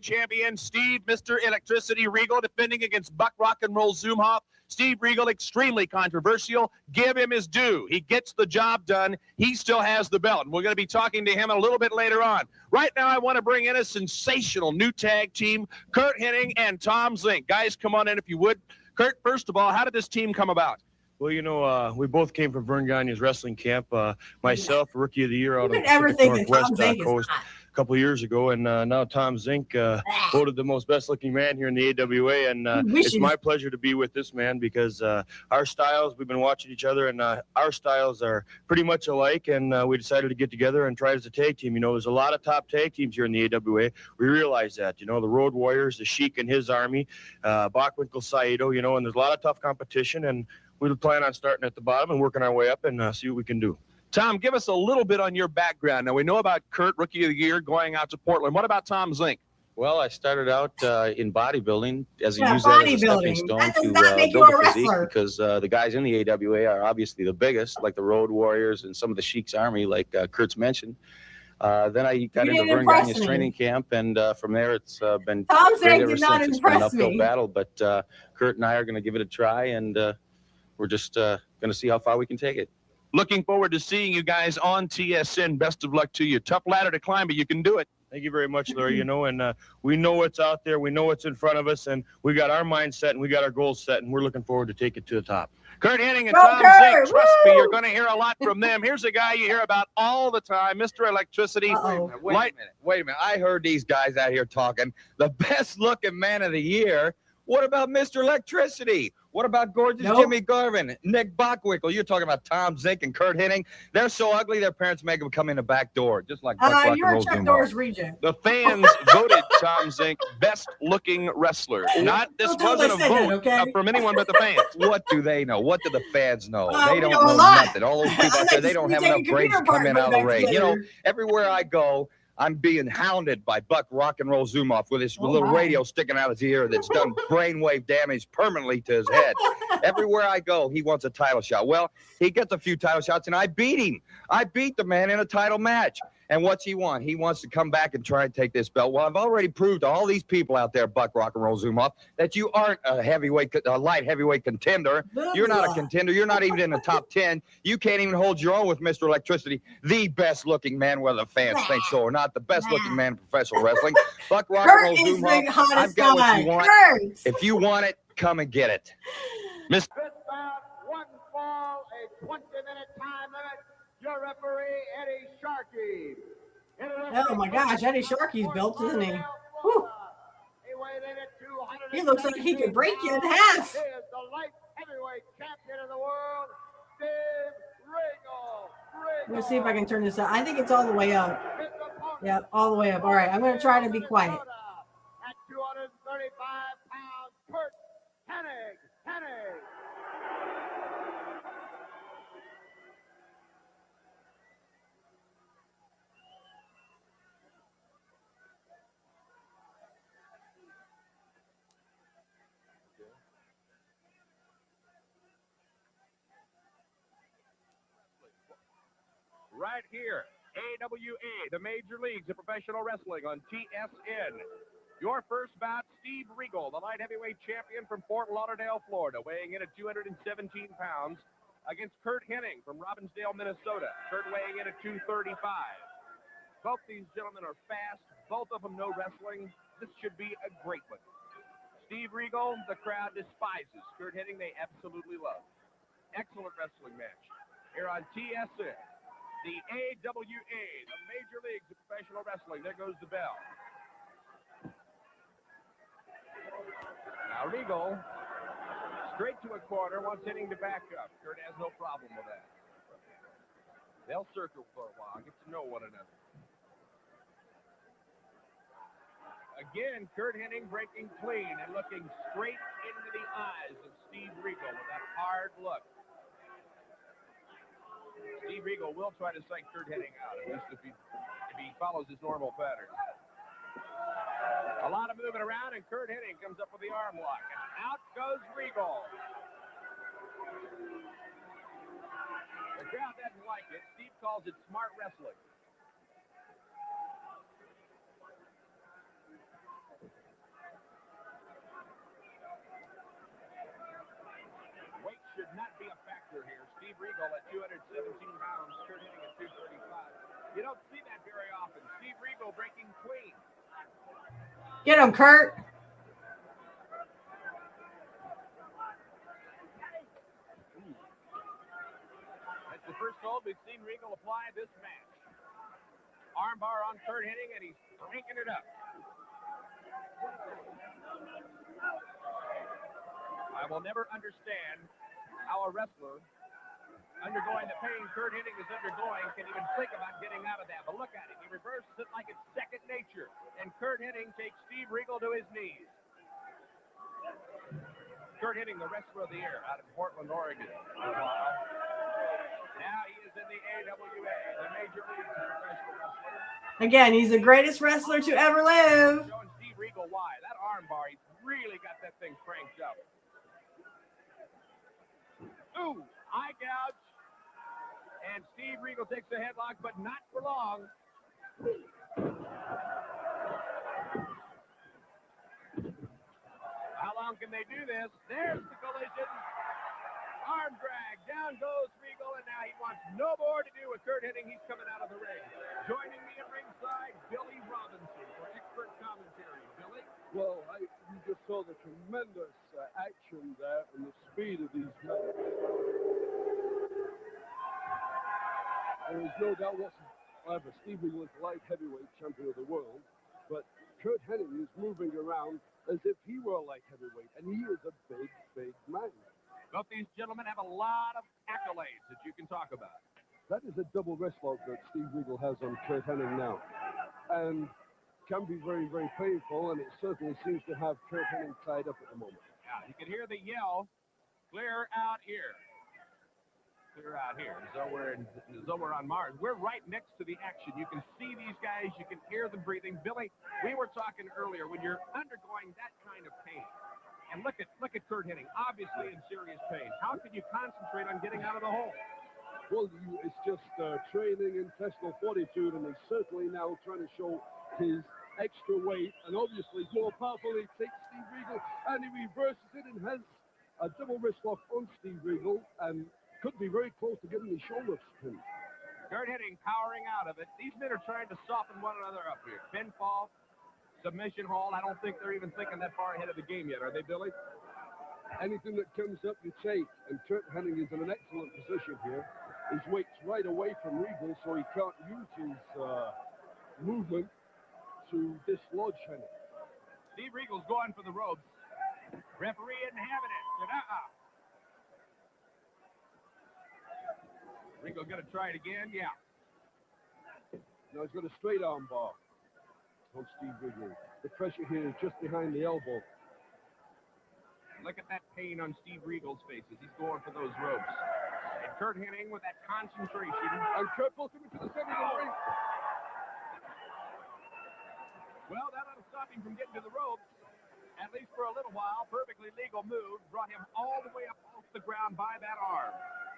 D: Champion Steve, Mr. Electricity Regal, defending against Buck Rock and Roll Zumhoff. Steve Regal, extremely controversial. Give him his due. He gets the job done. He still has the belt. And we're going to be talking to him a little bit later on. Right now, I want to bring in a sensational new tag team, Curt Hennig and Tom Zank. Guys, come on in if you would. Curt, first of all, how did this team come about?
E: Well, we both came from Vern Gagne's wrestling camp. Myself, Rookie of the Year out of the
B: Northwest
E: coast. couple of years ago, and now Tom Zink voted the most best-looking man here in the AWA, and it's my pleasure to be with this man because our styles, we've been watching each other, and our styles are pretty much alike, and we decided to get together and try as a tag team. You know, there's a lot of top tag teams here in the AWA. We realize that, you know, the Road Warriors, the Sheik and his army, Bockwinkel, Saito, you know, and there's a lot of tough competition, and we plan on starting at the bottom and working our way up and see what we can do.
D: Tom, give us a little bit on your background. Now, we know about Curt, Rookie of the Year, going out to Portland. What about Tom Zink?
F: Well, I started out in bodybuilding as
B: Yeah,
F: use that as a stepping
B: bodybuilding.
F: stone
B: That does
F: to
B: not make you
F: build
B: a
F: a physique
B: wrestler.
F: because the guys in the AWA are obviously the biggest, like the Road Warriors and some of the Sheik's army, like Kurt's mentioned. Then I got into
B: didn't impress
F: Vern
B: me.
F: training camp, and from there it's been
B: Tom
F: great
B: Zink
F: ever
B: did not
F: since. It's been an
B: impress
F: uphill
B: me.
F: battle, but Curt and I are going to give it a try, and we're just going to see how far we can take it.
D: Looking forward to seeing you guys on TSN. Best of luck to you. Tough ladder to climb, but you can do it.
E: Thank you very much, Larry. You know, and we know what's out there. We know what's in front of us, and we got our mindset and we got our goals set, and we're looking forward to take it to the top.
D: Curt Hennig and
B: Go,
D: Tom
B: Curt!
D: Zink, trust me,
B: Woo!
D: you're going to hear a lot from them. Here's a guy you hear about all the time, Mr. Electricity.
B: Uh-oh.
F: Wait a minute. I heard these guys out here talking. The best looking man of the year. What about Mr. Electricity? What about gorgeous
B: Nope.
F: Jimmy Garvin, Nick Bockwinkel? You're talking about Tom Zink and Curt Hennig. They're so ugly, their parents make them come in the back door, just like Buck Rock and
B: You're a
F: Roll
B: Chuck
F: Zumba.
B: Norris reject.
D: The fans voted Tom Zink best looking wrestler. This
B: Don't tell
D: wasn't a
B: them I said
D: vote
B: that, okay?
D: from anyone but the fans.
F: What do they know? What do the fans know?
B: Well,
F: They
B: we
F: don't
B: know a
F: know
B: lot.
F: nothing. All those people
B: I
F: out there,
B: like
F: they
B: to
F: don't
B: see
F: have
B: you
F: enough
B: take a
F: brains to
B: computer
F: come in
B: part
F: out of the
B: and put it
F: ring.
B: back
F: You know,
B: together.
F: everywhere I go, I'm being hounded by Buck Rock and Roll Zumhoff with his
B: Oh,
F: little
B: my.
F: radio sticking out his ear that's done brainwave damage permanently to his head. Everywhere I go, he wants a title shot. Well, he gets a few title shots, and I beat him. I beat the man in a title match. And what's he want? He wants to come back and try and take this belt. Well, I've already proved to all these people out there, Buck Rock and Roll Zumhoff, that you aren't a light heavyweight contender. You're not a contender. You're not even in the top 10. You can't even hold your own with Mr. Electricity, the best-looking man, whether the fans think so or not, the best-looking man in professional wrestling. Buck Rock and
B: Kurt
F: Roll
B: is the
F: Zumhoff,
B: hottest
F: I've got what
B: guy.
F: you want.
B: Kurt.
F: If you want it, come and get it.
D: Miss
G: One fall, a 20-minute time limit. Your referee, Eddie Sharkey.
B: Oh my gosh, Eddie Sharkey's built, isn't he? Whew. He looks like he could break you in half.
G: He is the light heavyweight champion of the world, Steve Regal.
B: I'm gonna see if I can turn this up. I think it's all the way up. Yep, all the way up. All right, I'm gonna try to be quiet.
G: At 235 pounds, Curt Hennig.
D: right here, AWA, the Major Leagues of Professional Wrestling on TSN. Your first bout, Steve Regal, the light heavyweight champion from Fort Lauderdale, Florida, weighing in at 217 pounds, against Curt Hennig from Robbinsdale, Minnesota. Curt weighing in at 235. Both these gentlemen are fast. Both of them know wrestling. This should be a great one. Steve Regal, the crowd despises. Curt Hennig, they absolutely love. Excellent wrestling match here on TSN. The AWA, the Major Leagues of Professional Wrestling. There goes the bell. Now Regal, straight to a corner, wants Hennig to back up. Curt has no problem with that. They'll circle for a while, get to know one another. Again, Curt Hennig breaking clean and looking straight into the eyes of Steve Regal with that hard look. Steve Regal will try to psych Curt Hennig out, at least if he follows his normal pattern. A lot of moving around, and Curt Hennig comes up with the arm lock. And out goes Regal. The crowd doesn't like it. Steve calls it smart wrestling. Weight should not be a factor here. Steve Regal at 217 pounds, Curt Hennig at 235. You don't see that very often. Steve Regal breaking clean.
B: Get him, Curt.
D: That's the first hold we've seen Regal apply this match. Armbar on Curt Hennig, and he's cranking it up. I will never understand how a wrestler undergoing the pain Curt Hennig is undergoing can even think about getting out of that. But look at it. He reverses it like it's second nature. And Curt Hennig takes Steve Regal to his knees. Curt Hennig, the wrestler of the year out of Portland, Oregon. Now he is in the AWA, the Major League Professional Wrestler.
B: Again, he's the greatest wrestler to ever live.
D: Showing Steve Regal why. That armbar, he's really got that thing cranked up. Ooh, eye gouge. And Steve Regal takes the headlock, but not for long. How long can they do this? There's the collision. Arm drag. Down goes Regal, and now he wants no more to do with Curt Hennig. He's coming out of the ring. Joining me at ringside, Billy Robinson for expert commentary. Billy?
H: Well, you just saw the tremendous action there and the speed of these men. There is no doubt whatsoever Steve Regal is light heavyweight champion of the world, but Curt Hennig is moving around as if he were a light heavyweight, and he is a big, big man.
D: Both these gentlemen have a lot of accolades that you can talk about.
H: That is a double wrist lock that Steve Regal has on Curt Hennig now, and can be very, very painful, and it certainly seems to have Curt Hennig tied up at the moment.
D: Yeah, you can hear the yell, clear out here. Clear out here. As though we're on Mars. We're right next to the action. You can see these guys. You can hear them breathing. Billy, we were talking earlier when you're undergoing that kind of pain. And look at Curt Hennig, obviously in serious pain. How can you concentrate on getting out of the hole?
H: Well, it's just training intestinal fortitude, and he's certainly now trying to show his extra weight, and obviously more powerful. He takes Steve Regal, and he reverses it and has a double wrist lock on Steve Regal, and could be very close to getting the shoulder spin.
D: Curt Hennig powering out of it. These men are trying to soften one another up here. Pinfall, submission hold. I don't think they're even thinking that far ahead of the game yet, are they, Billy?
H: Anything that comes up, you take. And Curt Hennig is in an excellent position here. His weight's right away from Regal, so he can't use his movement to dislodge Hennig.
D: Steve Regal's going for the ropes. Referee isn't having it. Regal gonna try it again, yeah.
H: Now he's got a straight arm bar on Steve Regal. The pressure here is just behind the elbow.
D: Look at that pain on Steve Regal's face as he's going for those ropes. And Curt Hennig with that concentration.
H: And Curt pulls him into the center of the ring.
D: Well, that ought to stop him from getting to the ropes, at least for a little while. Perfectly legal move. Brought him all the way up off the ground by that arm.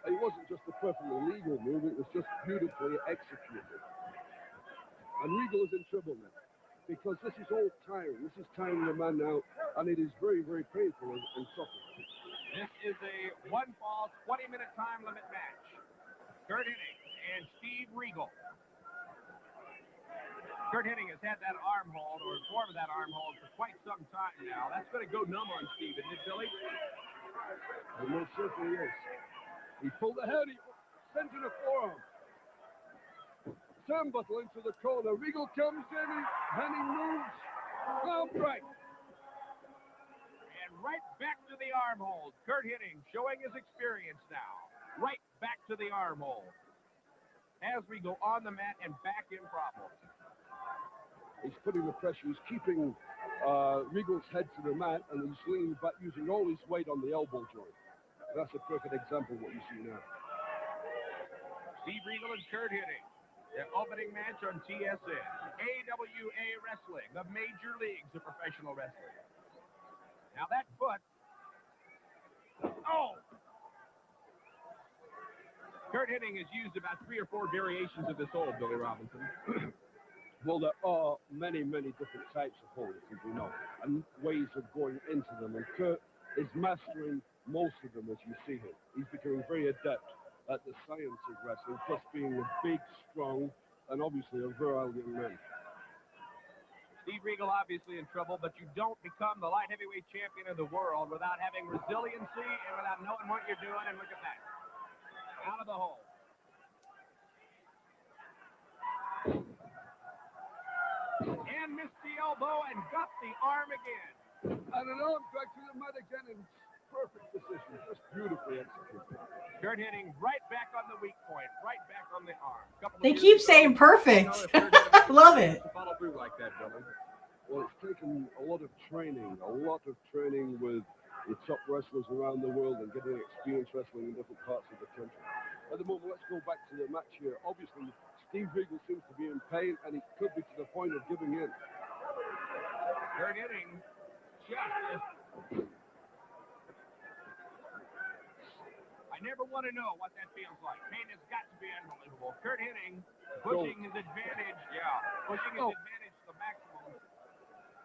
H: It wasn't just a perfectly legal move, it was just beautifully executed. And Regal is in trouble now, because this is all tiring. This is tiring the man out, and it is very, very painful and suffering.
D: This is a one-fall, 20-minute time limit match. Curt Hennig and Steve Regal. Curt Hennig has had that arm hold, or form of that arm hold, for quite some time now. That's going to go numb on Steve, isn't it, Billy?
H: It most certainly is. He pulled ahead, he sent in a forearm. Turnbuckle into the corner. Regal comes in, Hennig moves. Arm break.
D: And right back to the arm hold. Curt Hennig showing his experience now. Right back to the arm hold. As Regal on the mat and back in problems.
H: He's putting the pressure. He's keeping Regal's head to the mat, and he's leaning back using all his weight on the elbow joint. That's a perfect example of what you see now.
D: Steve Regal and Curt Hennig. Their opening match on TSN. AWA Wrestling, the major leagues of professional wrestling. Now that foot. Oh! Curt Hennig has used about 3 or 4 variations of this hold, Billy Robinson.
H: Well, there are many, many different types of holds, as you know, and ways of going into them. And Curt is mastering most of them as you see him. He's becoming very adept at the science of wrestling, plus being a big, strong, and obviously a virile young man.
D: Steve Regal obviously in trouble, but you don't become the light heavyweight champion of the world without having resiliency and without knowing what you're doing. And look at that. Out of the hole. And missed the elbow and got the arm again.
H: And an arm drag to the mat again in perfect position. Just beautifully executed.
D: Curt Hennig right back on the weak point, right back on the arm.
B: They keep saying perfect. I love it.
D: Follow through like that, Billy.
H: Well, it's taken a lot of training with the top wrestlers around the world and getting experience wrestling in different parts of the country. At the moment, let's go back to the match here. Obviously, Steve Regal seems to be in pain, and he could be to the point of giving in.
D: Curt Hennig just... I never want to know what that feels like. Pain has got to be unbelievable. Curt Hennig pushing his advantage. Yeah, pushing his advantage to the maximum.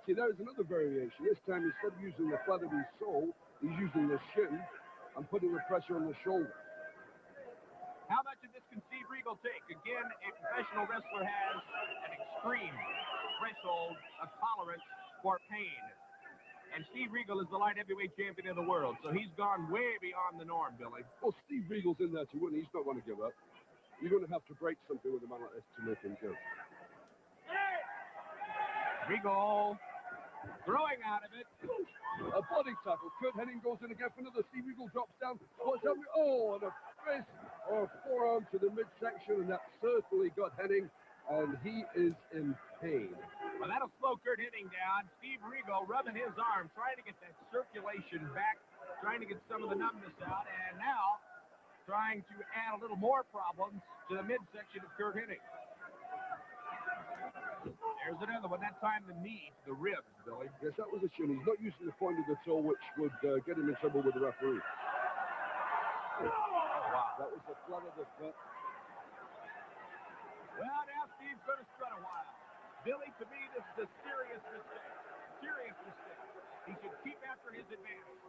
H: See, there's another variation. This time, instead of using the flat of his sole, he's using the shin and putting the pressure on the shoulder.
D: How much of this can Steve Regal take? Again, a professional wrestler has an extreme threshold of tolerance for pain. And Steve Regal is the light heavyweight champion of the world, so he's gone way beyond the norm, Billy.
H: Well, Steve Regal's in there to win. He's not going to give up. You're going to have to break something with a man like this to make him go.
D: Regal throwing out of it.
H: A body tackle. Curt Hennig goes in again for another. Steve Regal drops down. What's happening? Oh, and a fist or a forearm to the midsection, and that certainly got Hennig, and he is in pain.
D: Well, that'll slow Curt Hennig down. Steve Regal rubbing his arm, trying to get that circulation back, trying to get some of the numbness out, and now trying to add a little more problems to the midsection of Curt Hennig. There's another one, that time the knee, the ribs, Billy.
H: Yes, that was a shin. He's not using the point of the toe, which would get him in trouble with the referee.
D: Oh, wow.
H: That was the flat of the foot.
D: Well, now Steve's going to strut a while. Billy, to me, this is a serious mistake. Serious mistake. He should keep after his advantage.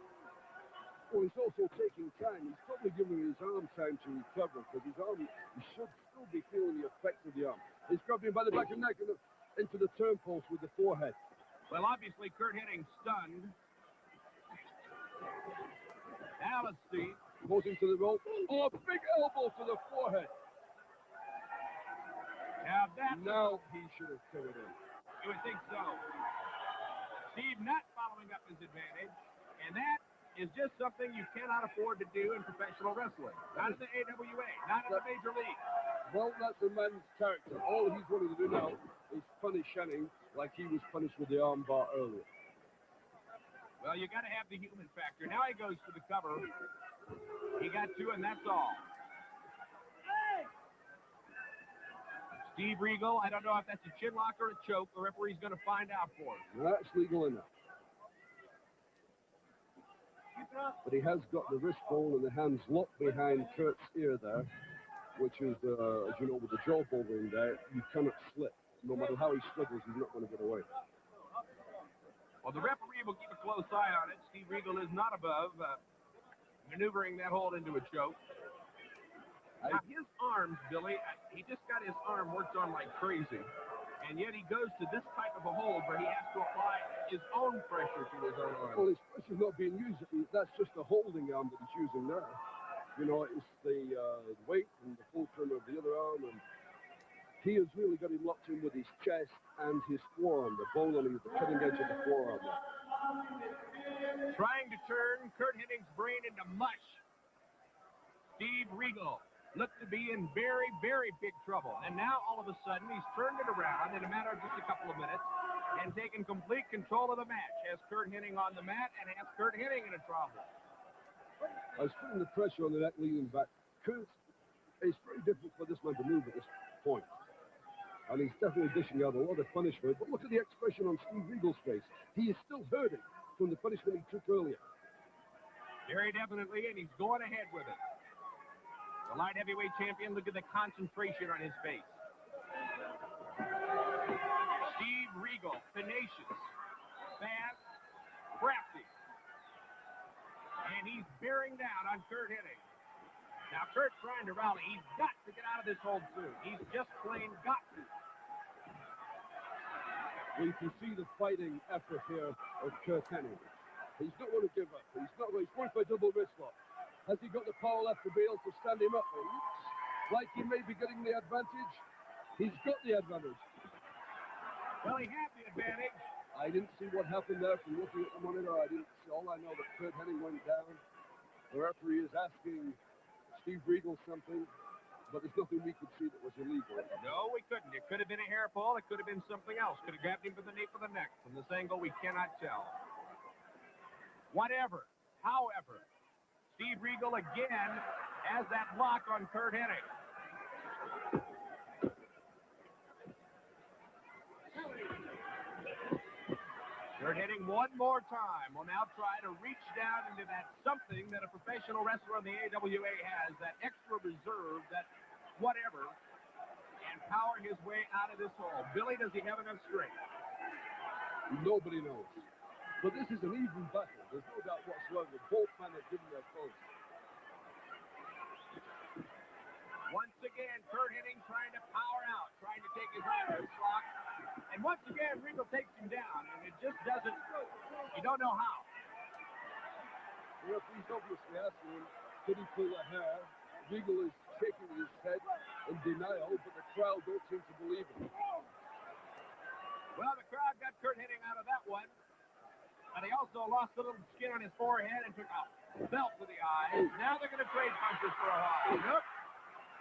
H: Well, he's also taking time. He's probably giving his arm time to recover, because his arm, he should still be feeling the effect of the arm. He's grabbing him by the back of the neck and into the turn post with the forehead.
D: Well, obviously, Curt Hennig stunned. Now let's see.
H: Goes into the rope. Oh, a big elbow to the forehead. Now he should have covered in.
D: You would think so. Steve not following up his advantage, and that is just something you cannot afford to do in professional wrestling. Not in the AWA, not in the major league.
H: Well, that's the man's character. All he's wanting to do now is punish Hennig like he was punished with the armbar earlier.
D: Well, you got to have the human factor. Now he goes for the cover. He got two, and that's all. Steve Regal, I don't know if that's a chin lock or a choke. The referee's going to find out for us.
H: That's legal enough. But he has got the wrist bone and the hands locked behind Curt's ear there, which is, as you know, with the jaw bone there, you cannot slip. No matter how he struggles, he's not going to get away.
D: Well, the referee will keep a close eye on it. Steve Regal is not above maneuvering that hold into a choke. Now, his arms, Billy, he just got his arm worked on like crazy. And yet he goes to this type of a hold where he has to apply his own pressure to his own arm.
H: Well, his pressure's not being used. That's just a holding arm that he's using there. You know, it's the weight and the fulcrum of the other arm. And he has really got him locked in with his chest and his forearm, the bone on him, the cutting edge of the forearm.
D: Trying to turn Curt Hennig's brain into mush. Steve Regal looked to be in very, very big trouble. And now, all of a sudden, he's turned it around in a matter of just a couple of minutes and taken complete control of the match. Has Curt Hennig on the mat and has Curt Hennig in a trouble.
H: I was putting the pressure on the neck, leaning back. Curt, it's very difficult for this man to move at this point. And he's definitely dishing out a lot of punishment. But look at the expression on Steve Regal's face. He is still hurting from the punishment he took earlier.
D: Very definitely, and he's going ahead with it. The light heavyweight champion, look at the concentration on his face. Steve Regal, tenacious, fast, crafty. And he's bearing down on Curt Hennig. Now, Curt's trying to rally. He's got to get out of this hold soon. He's just plain got to.
H: We can see the fighting effort here of Curt Hennig. He's not going to give up. He's going for a double wrist lock. Has he got the power left to be able to stand him up? Like he may be getting the advantage. He's got the advantage.
D: Well, he had the advantage.
H: I didn't see what happened there from looking at the monitor. I didn't see. All I know that Curt Hennig went down. The referee is asking Steve Regal something, but there's nothing we could see that was illegal.
D: No, we couldn't. It could have been a hair pull. It could have been something else. Could have grabbed him by the nape of the neck. From this angle, we cannot tell. Whatever. However, Steve Regal again has that block on Curt Hennig. Curt Hennig one more time will now try to reach down into that something that a professional wrestler in the AWA has, that extra reserve, that whatever, and power his way out of this hole. Billy, does he have enough strength?
H: Nobody knows. But this is an even battle. There's no doubt whatsoever. Both men have given their post.
D: Once again, Curt Hennig trying to power out, trying to take his iron block. And once again, Regal takes him down, and it just doesn't, you don't know how.
H: The referee's obviously asking him, could he pull a hair? Regal is shaking his head in denial, but the crowd don't seem to believe him.
D: Well, the crowd got Curt Hennig out of that one. And he also lost a little skin on his forehead and took a belt to the eye. Now they're going to trade punches for a while. Nope.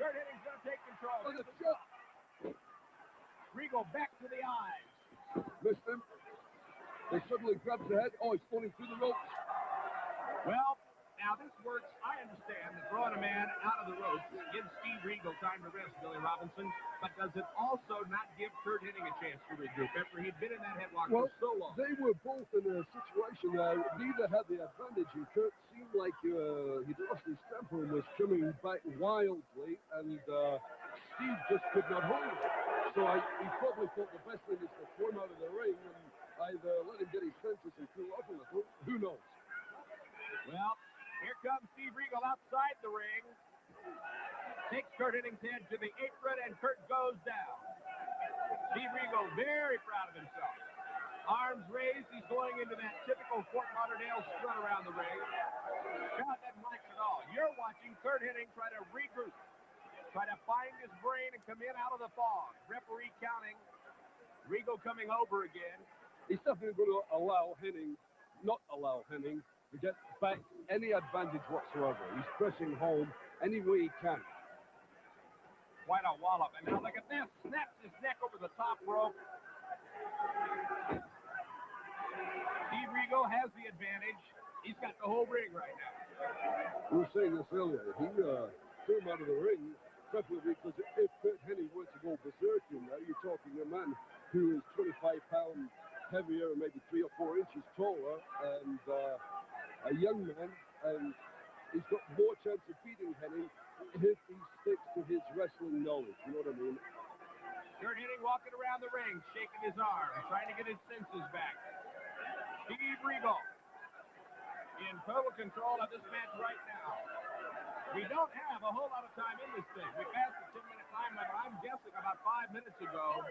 D: Curt Hennig's going to take control. Regal back to the eyes.
H: Missed him. They suddenly grabs the head. Oh, he's falling through the ropes.
D: Well, now this works. I understand that throwing a man out of the ropes gives Steve Regal time to rest, Billy Robinson. But does it also not give Curt Hennig a chance to regroup after he'd been in that headlock for so long?
H: They were both in a situation where neither had the advantage, and Curt seemed like he'd lost his temper and was coming back wildly, and Steve just could not hold it. So he probably thought the best thing is to throw him out of the ring and either let him get his senses and cool off a little. Who knows?
D: Well, here comes Steve Regal outside the ring. Takes Curt Hennig's head to the apron, and Curt goes down. Steve Regal very proud of himself. Arms raised, he's going into that typical Fort Lauderdale strut around the ring. Crowd doesn't like it at all. You're watching Curt Hennig try to regroup. Try to find his brain and come in out of the fog. Referee counting. Regal coming over again.
H: He's definitely going to not allow Hennig to get back any advantage whatsoever. He's pressing home any way he can.
D: Quite a wallop. And now look at this. Snaps his neck over the top rope. Steve Regal has the advantage. He's got the whole ring right now.
H: We were saying this earlier. He threw him out of the ring. Preferably because if Curt Hennig were to go berserk in there, you're talking a man who is 25 pounds heavier, maybe 3 or 4 inches taller, and a young man, and he's got more chance of beating Hennig if he sticks to his wrestling knowledge. You know what I mean?
D: Curt Hennig walking around the ring, shaking his arm, trying to get his senses back. Steve Regal in total control of this match right now. We don't have a whole lot of time in this thing. We passed the 10-minute time limit. I'm guessing about 5 minutes ago.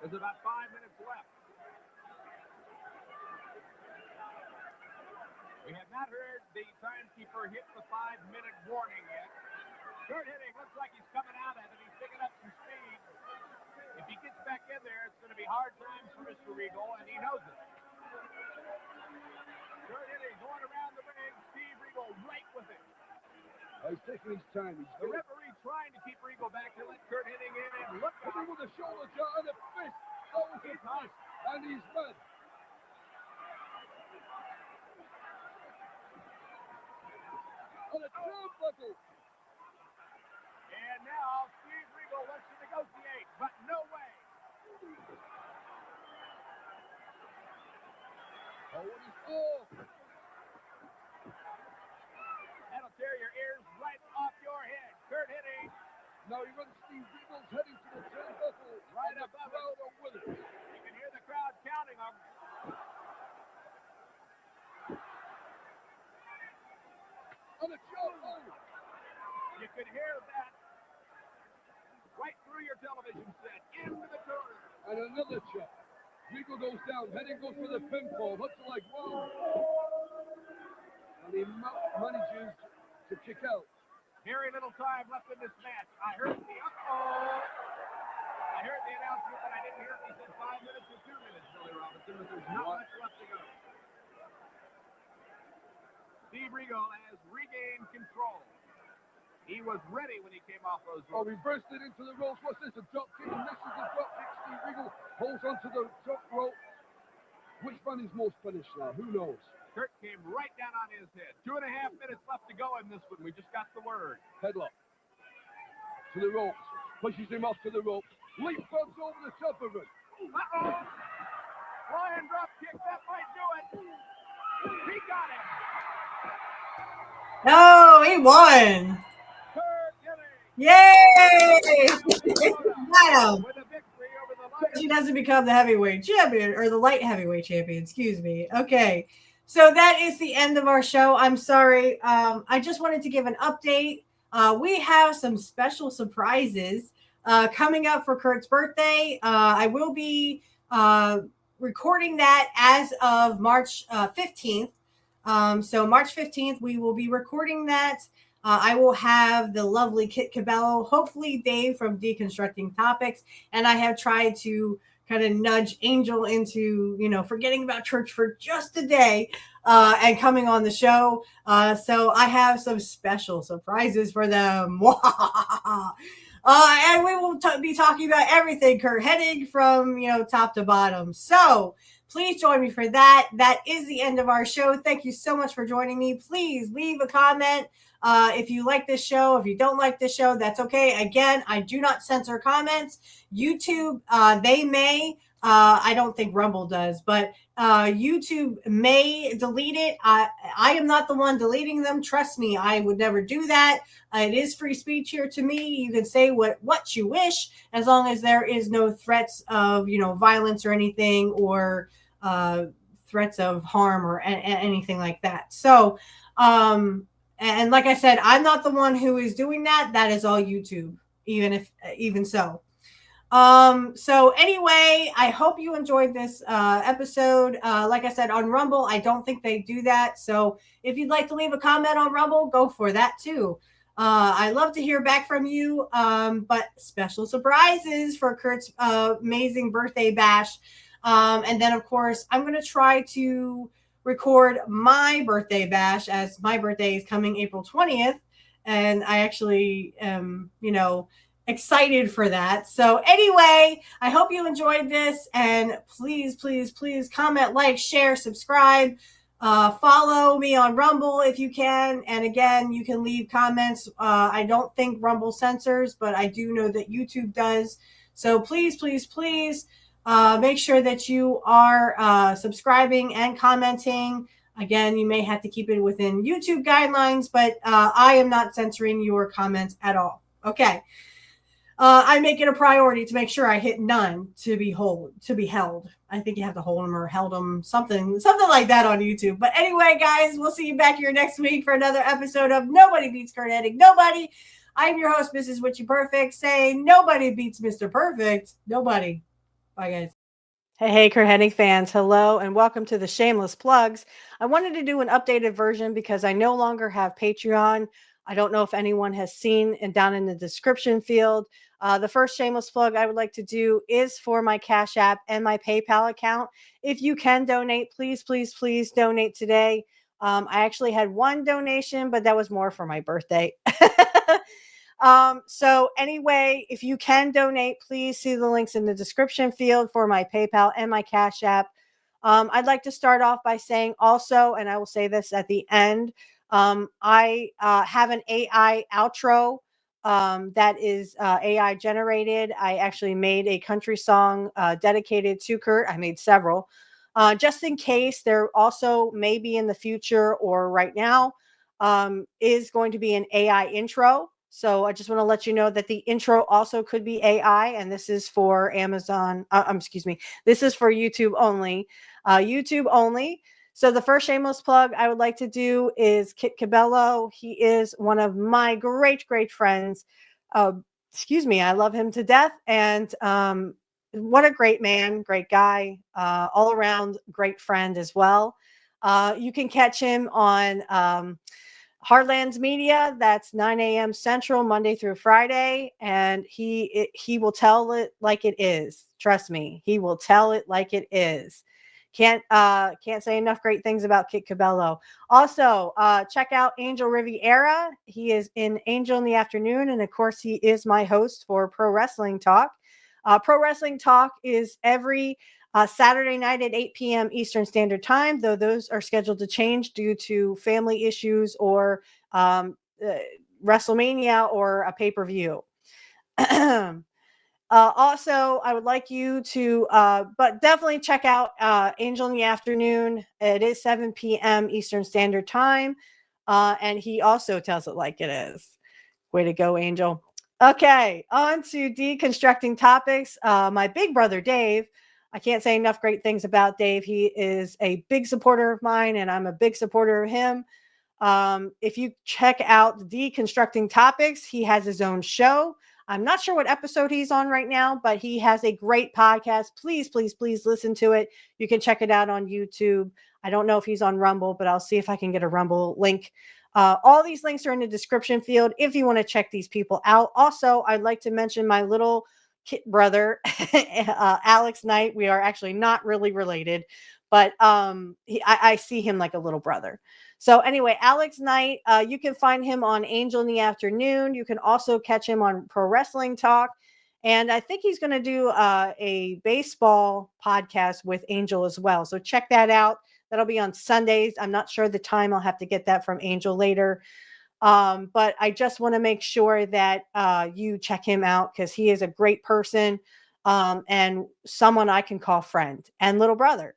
D: There's about 5 minutes left. We have not heard the timekeeper hit the 5-minute warning yet. Curt Hennig looks like he's coming out of it. He's picking up some speed. If he gets back in there, it's going to be hard times for Mr. Regal, and he knows it. Curt Hennig going around the ring. Steve Regal right with it.
H: He's taking his time.
D: The referee trying to keep Regal back to let Curt Hennig in, and look out.
H: With a shoulder jar and a fist. Oh, he's hot. And he's mad. And a turnbuckle.
D: And now Steve Regal wants to negotiate, but no way.
H: Oh, what is off?
D: That'll tear your ears right off your head. Curt Hennig.
H: Now he runs Steve Regal's heading to the turnbuckle.
D: Right
H: and
D: above
H: the crowd are with it.
D: You can hear the crowd counting him.
H: On a chokehold.
D: You could hear that right through your television set, into the corner.
H: And another chop. Regal goes down. Hennig goes for the pinfall. Looks like one. And he manages to kick out.
D: Very little time left in this match. I heard the announcement, but I didn't hear it. He said 5 minutes or 2 direction, but there's not much left to go. Steve Regal has regained control. He was ready when he came off those ropes.
H: Oh, he bursted into the ropes. What's this? A drop kick. He misses the drop kick. Steve Regal holds onto the top rope. Which one is most finished now? Who knows?
D: Curt came right down on his head. 2.5 minutes left to go in this one. We just got the word.
H: Headlock. To the ropes. Pushes him off to the ropes. Leapfrogs over the top of it.
D: Uh-oh. Flying drop kick. That might do it. He got him.
B: No, he won.
D: Curt Hennig.
B: Yay! Got him.
D: With a victory over the light.
B: She doesn't become the heavyweight champion, or the light heavyweight champion, excuse me. Okay, so that is the end of our show. I'm sorry. I just wanted to give an update. We have some special surprises coming up for Curt's birthday. I will be recording that as of March 15th. So March 15th, we will be recording that. I will have the lovely Kit Cabello, hopefully Dave from Deconstructing Topics, and I have tried to kind of nudge Angel into, forgetting about church for just a day and coming on the show. So I have some special surprises for them. And we will be talking about everything Curt Hennig from, top to bottom. So please join me for that. That is the end of our show. Thank you so much for joining me. Please leave a comment. If you like this show, if you don't like this show, that's okay. Again, I do not censor comments. YouTube, they may. I don't think Rumble does, but YouTube may delete it. I am not the one deleting them. Trust me, I would never do that. It is free speech here to me. You can say what you wish, as long as there is no threats of violence or anything, or threats of harm or anything like that. So, and like I said, I'm not the one who is doing that. That is all YouTube, even so. So anyway, I hope you enjoyed this episode. Like I said, on Rumble, I don't think they do that. So if you'd like to leave a comment on Rumble, go for that too. I love to hear back from you. But special surprises for Curt's amazing birthday bash. And then of course, I'm going to try to record my birthday bash, as my birthday is coming April 20th. And I actually am, excited for that. So anyway, I hope you enjoyed this, and please comment, like, share, subscribe, follow me on Rumble if you can. And again, you can leave comments. I don't think Rumble censors, but I do know that YouTube does. So please make sure that you are subscribing and commenting. Again, you may have to keep it within YouTube guidelines, but I am not censoring your comments at all. Okay. I make it a priority to make sure I hit none to be held. I think you have to hold them or held them, something like that on YouTube. But anyway, guys, we'll see you back here next week for another episode of Nobody Beats Curt Hennig. Nobody. I'm your host, Mrs. Witchy Perfect, saying nobody beats Mr. Perfect. Nobody. Bye, guys. Hey, Curt Hennig fans. Hello, and welcome to the Shameless Plugs. I wanted to do an updated version because I no longer have Patreon. I don't know if anyone has seen, and down in the description field, the first shameless plug I would like to do is for my Cash App and my PayPal account. If you can donate, please donate today. I actually had one donation, but that was more for my birthday. So anyway, if you can donate, please see the links in the description field for my PayPal and my Cash App. I'd like to start off by saying also, and I will say this at the end, I have an AI outro that is AI generated. I actually made a country song dedicated to Curt. I made several. Just in case, there also maybe in the future or right now is going to be an AI intro. So I just want to let you know that the intro also could be AI, and this is for Amazon. This is for YouTube only. YouTube only. So the first shameless plug I would like to do is Kit Cabello. He is one of my great friends. I love him to death. And what a great man, great guy, all around great friend as well. You can catch him on Heartlands Media. That's 9 a.m. Central, Monday through Friday. And he will tell it like it is. Trust me, he will tell it like it is. Can't say enough great things about Kit Cabello. Also, check out Angel Riviera. He is in Angel in the Afternoon, and of course, he is my host for Pro Wrestling Talk. Pro Wrestling Talk is every Saturday night at 8 p.m. Eastern Standard Time, though those are scheduled to change due to family issues or WrestleMania or a pay-per-view. Also, I would like you to, but definitely check out Angel in the Afternoon. It is 7 p.m. Eastern Standard Time. And he also tells it like it is. Way to go, Angel. Okay, on to deconstructing topics. My big brother, Dave. I can't say enough great things about Dave. He is a big supporter of mine, and I'm a big supporter of him. If you check out Deconstructing Topics, he has his own show. I'm not sure what episode he's on right now, but he has a great podcast. Please, please, please listen to it. You can check it out on YouTube. I don't know if he's on Rumble, but I'll see if I can get a Rumble link. All these links are in the description field if you want to check these people out. Also, I'd like to mention my little kid brother, Alex Knight. We are actually not really related, but I see him like a little brother. So anyway, Alex Knight, you can find him on Angel in the Afternoon. You can also catch him on Pro Wrestling Talk. And I think he's going to do a baseball podcast with Angel as well. So check that out. That'll be on Sundays. I'm not sure the time. I'll have to get that from Angel later. But I just want to make sure that you check him out because he is a great person and someone I can call friend and little brother.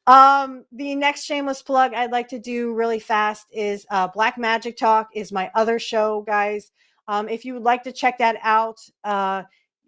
B: The next shameless plug I'd like to do really fast is Black Magic Talk is my other show, guys. If you would like to check that out,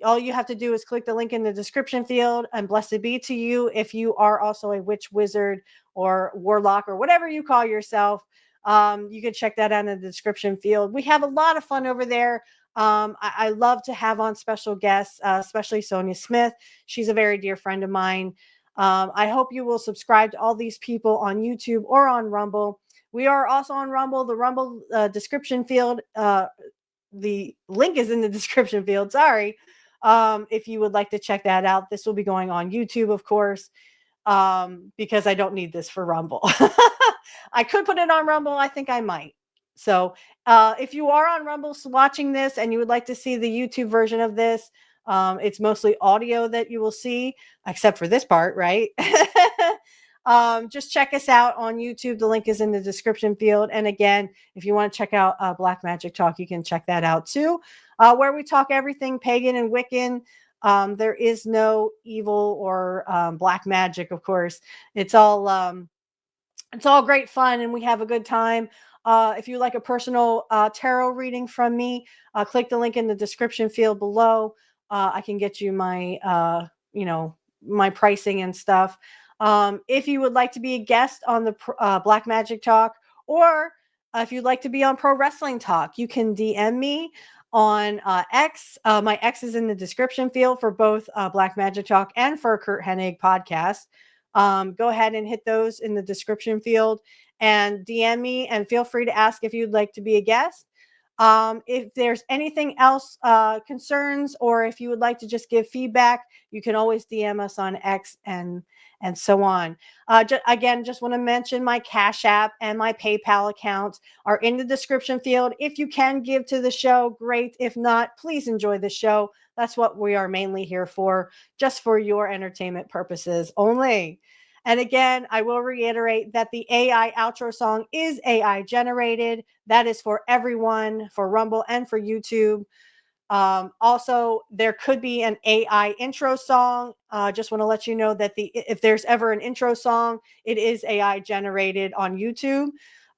B: all you have to do is click the link in the description field, and blessed be to you if you are also a witch, wizard, or warlock, or whatever you call yourself. You can check that out in the description field. We have a lot of fun over there. I love to have on special guests, especially Sonia Smith. She's a very dear friend of mine. I hope you will subscribe to all these people on YouTube or on Rumble. We are also on Rumble. The Rumble description field, the link is in the description field. Sorry. If you would like to check that out, this will be going on YouTube, of course, because I don't need this for Rumble. I could put it on Rumble. I think I might. So if you are on Rumble watching this and you would like to see the YouTube version of this, it's mostly audio that you will see, except for this part, right? Just check us out on YouTube. The link is in the description field. And again, if you want to check out Black Magic Talk, you can check that out too, where we talk everything pagan and Wiccan. There is no evil or black magic, of course. It's all great fun, and we have a good time. If you like a personal tarot reading from me, click the link in the description field below. I can get you my, my pricing and stuff. If you would like to be a guest on the Black Magic Talk, or if you'd like to be on Pro Wrestling Talk, you can DM me on X. My X is in the description field for both Black Magic Talk and for Curt Hennig podcast. Go ahead and hit those in the description field and DM me, and feel free to ask if you'd like to be a guest. If there's anything else, concerns, or if you would like to just give feedback, you can always DM us on X and so on. Just want to mention my Cash App and my PayPal account are in the description field. If you can give to the show, great. If not, please enjoy the show. That's what we are mainly here for, just for your entertainment purposes only. And again, I will reiterate that the AI outro song is AI generated. That is for everyone, for Rumble and for YouTube. Also, there could be an AI intro song. Just want to let you know that if there's ever an intro song, it is AI generated on YouTube.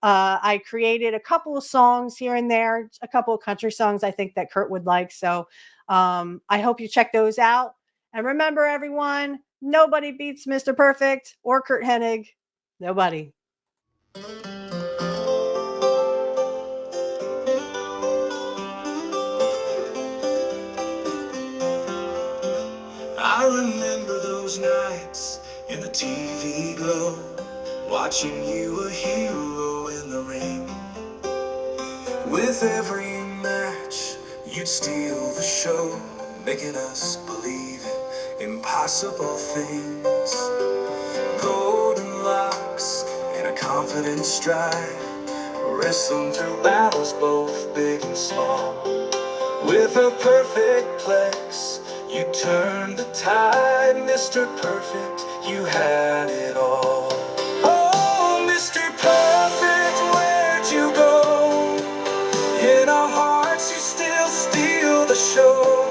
B: I created a couple of songs here and there, a couple of country songs I think that Curt would like. So I hope you check those out. And remember, everyone, nobody beats Mr. Perfect or Curt Hennig. Nobody.
I: I remember those nights in the TV glow, watching you a hero in the ring. With every match, you'd steal the show, making us believe impossible things. Golden locks and a confident stride, wrestling through battles both big and small. With a perfect plex, you turned the tide. Mr. Perfect, you had it all. Oh, Mr. Perfect, where'd you go? In our hearts you still steal the show.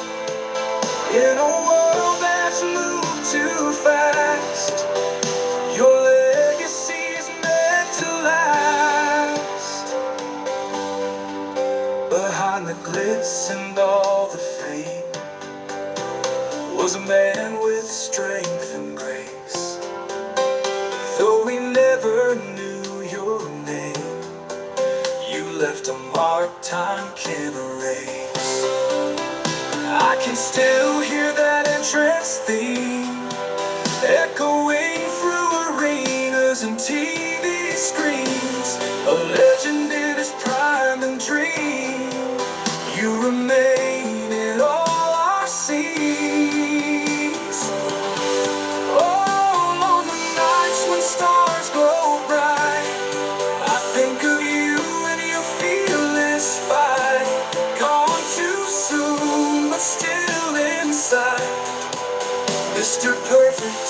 I: In a world that's moved too fast, your legacy's meant to last. Behind the glitz and all the fame was a man with strength and grace. Though we never knew your name, you left a mark time can't erase. I can still hear that entrance theme echoing through arenas and TV screens. A legend in his prime and dream, you remain in all our scenes. Oh, on the nights when stars glow bright, I think of you and your fearless fight. Gone too soon, but still inside. Mr. Perfect,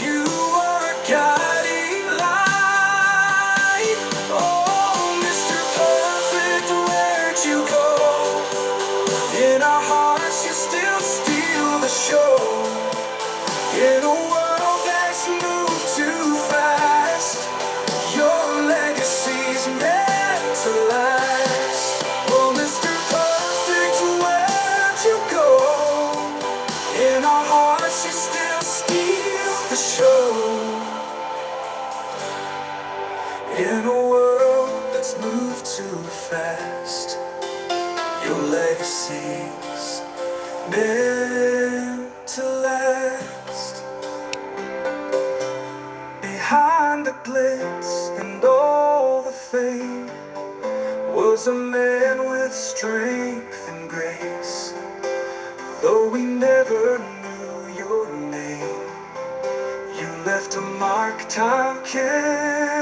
I: you are a guiding light. Oh, Mr. Perfect, where'd you go? In our hearts you still steal the show. In a world that's moved too fast, your legacy's meant to last. Oh, Mr. Perfect, where'd you go? In our hearts you still steal the show. In a world that's moved too fast, your legacy's meant to last. Behind the glitz and all the fame was a man with strength and grace. Though we never knew your name, you left a mark time can't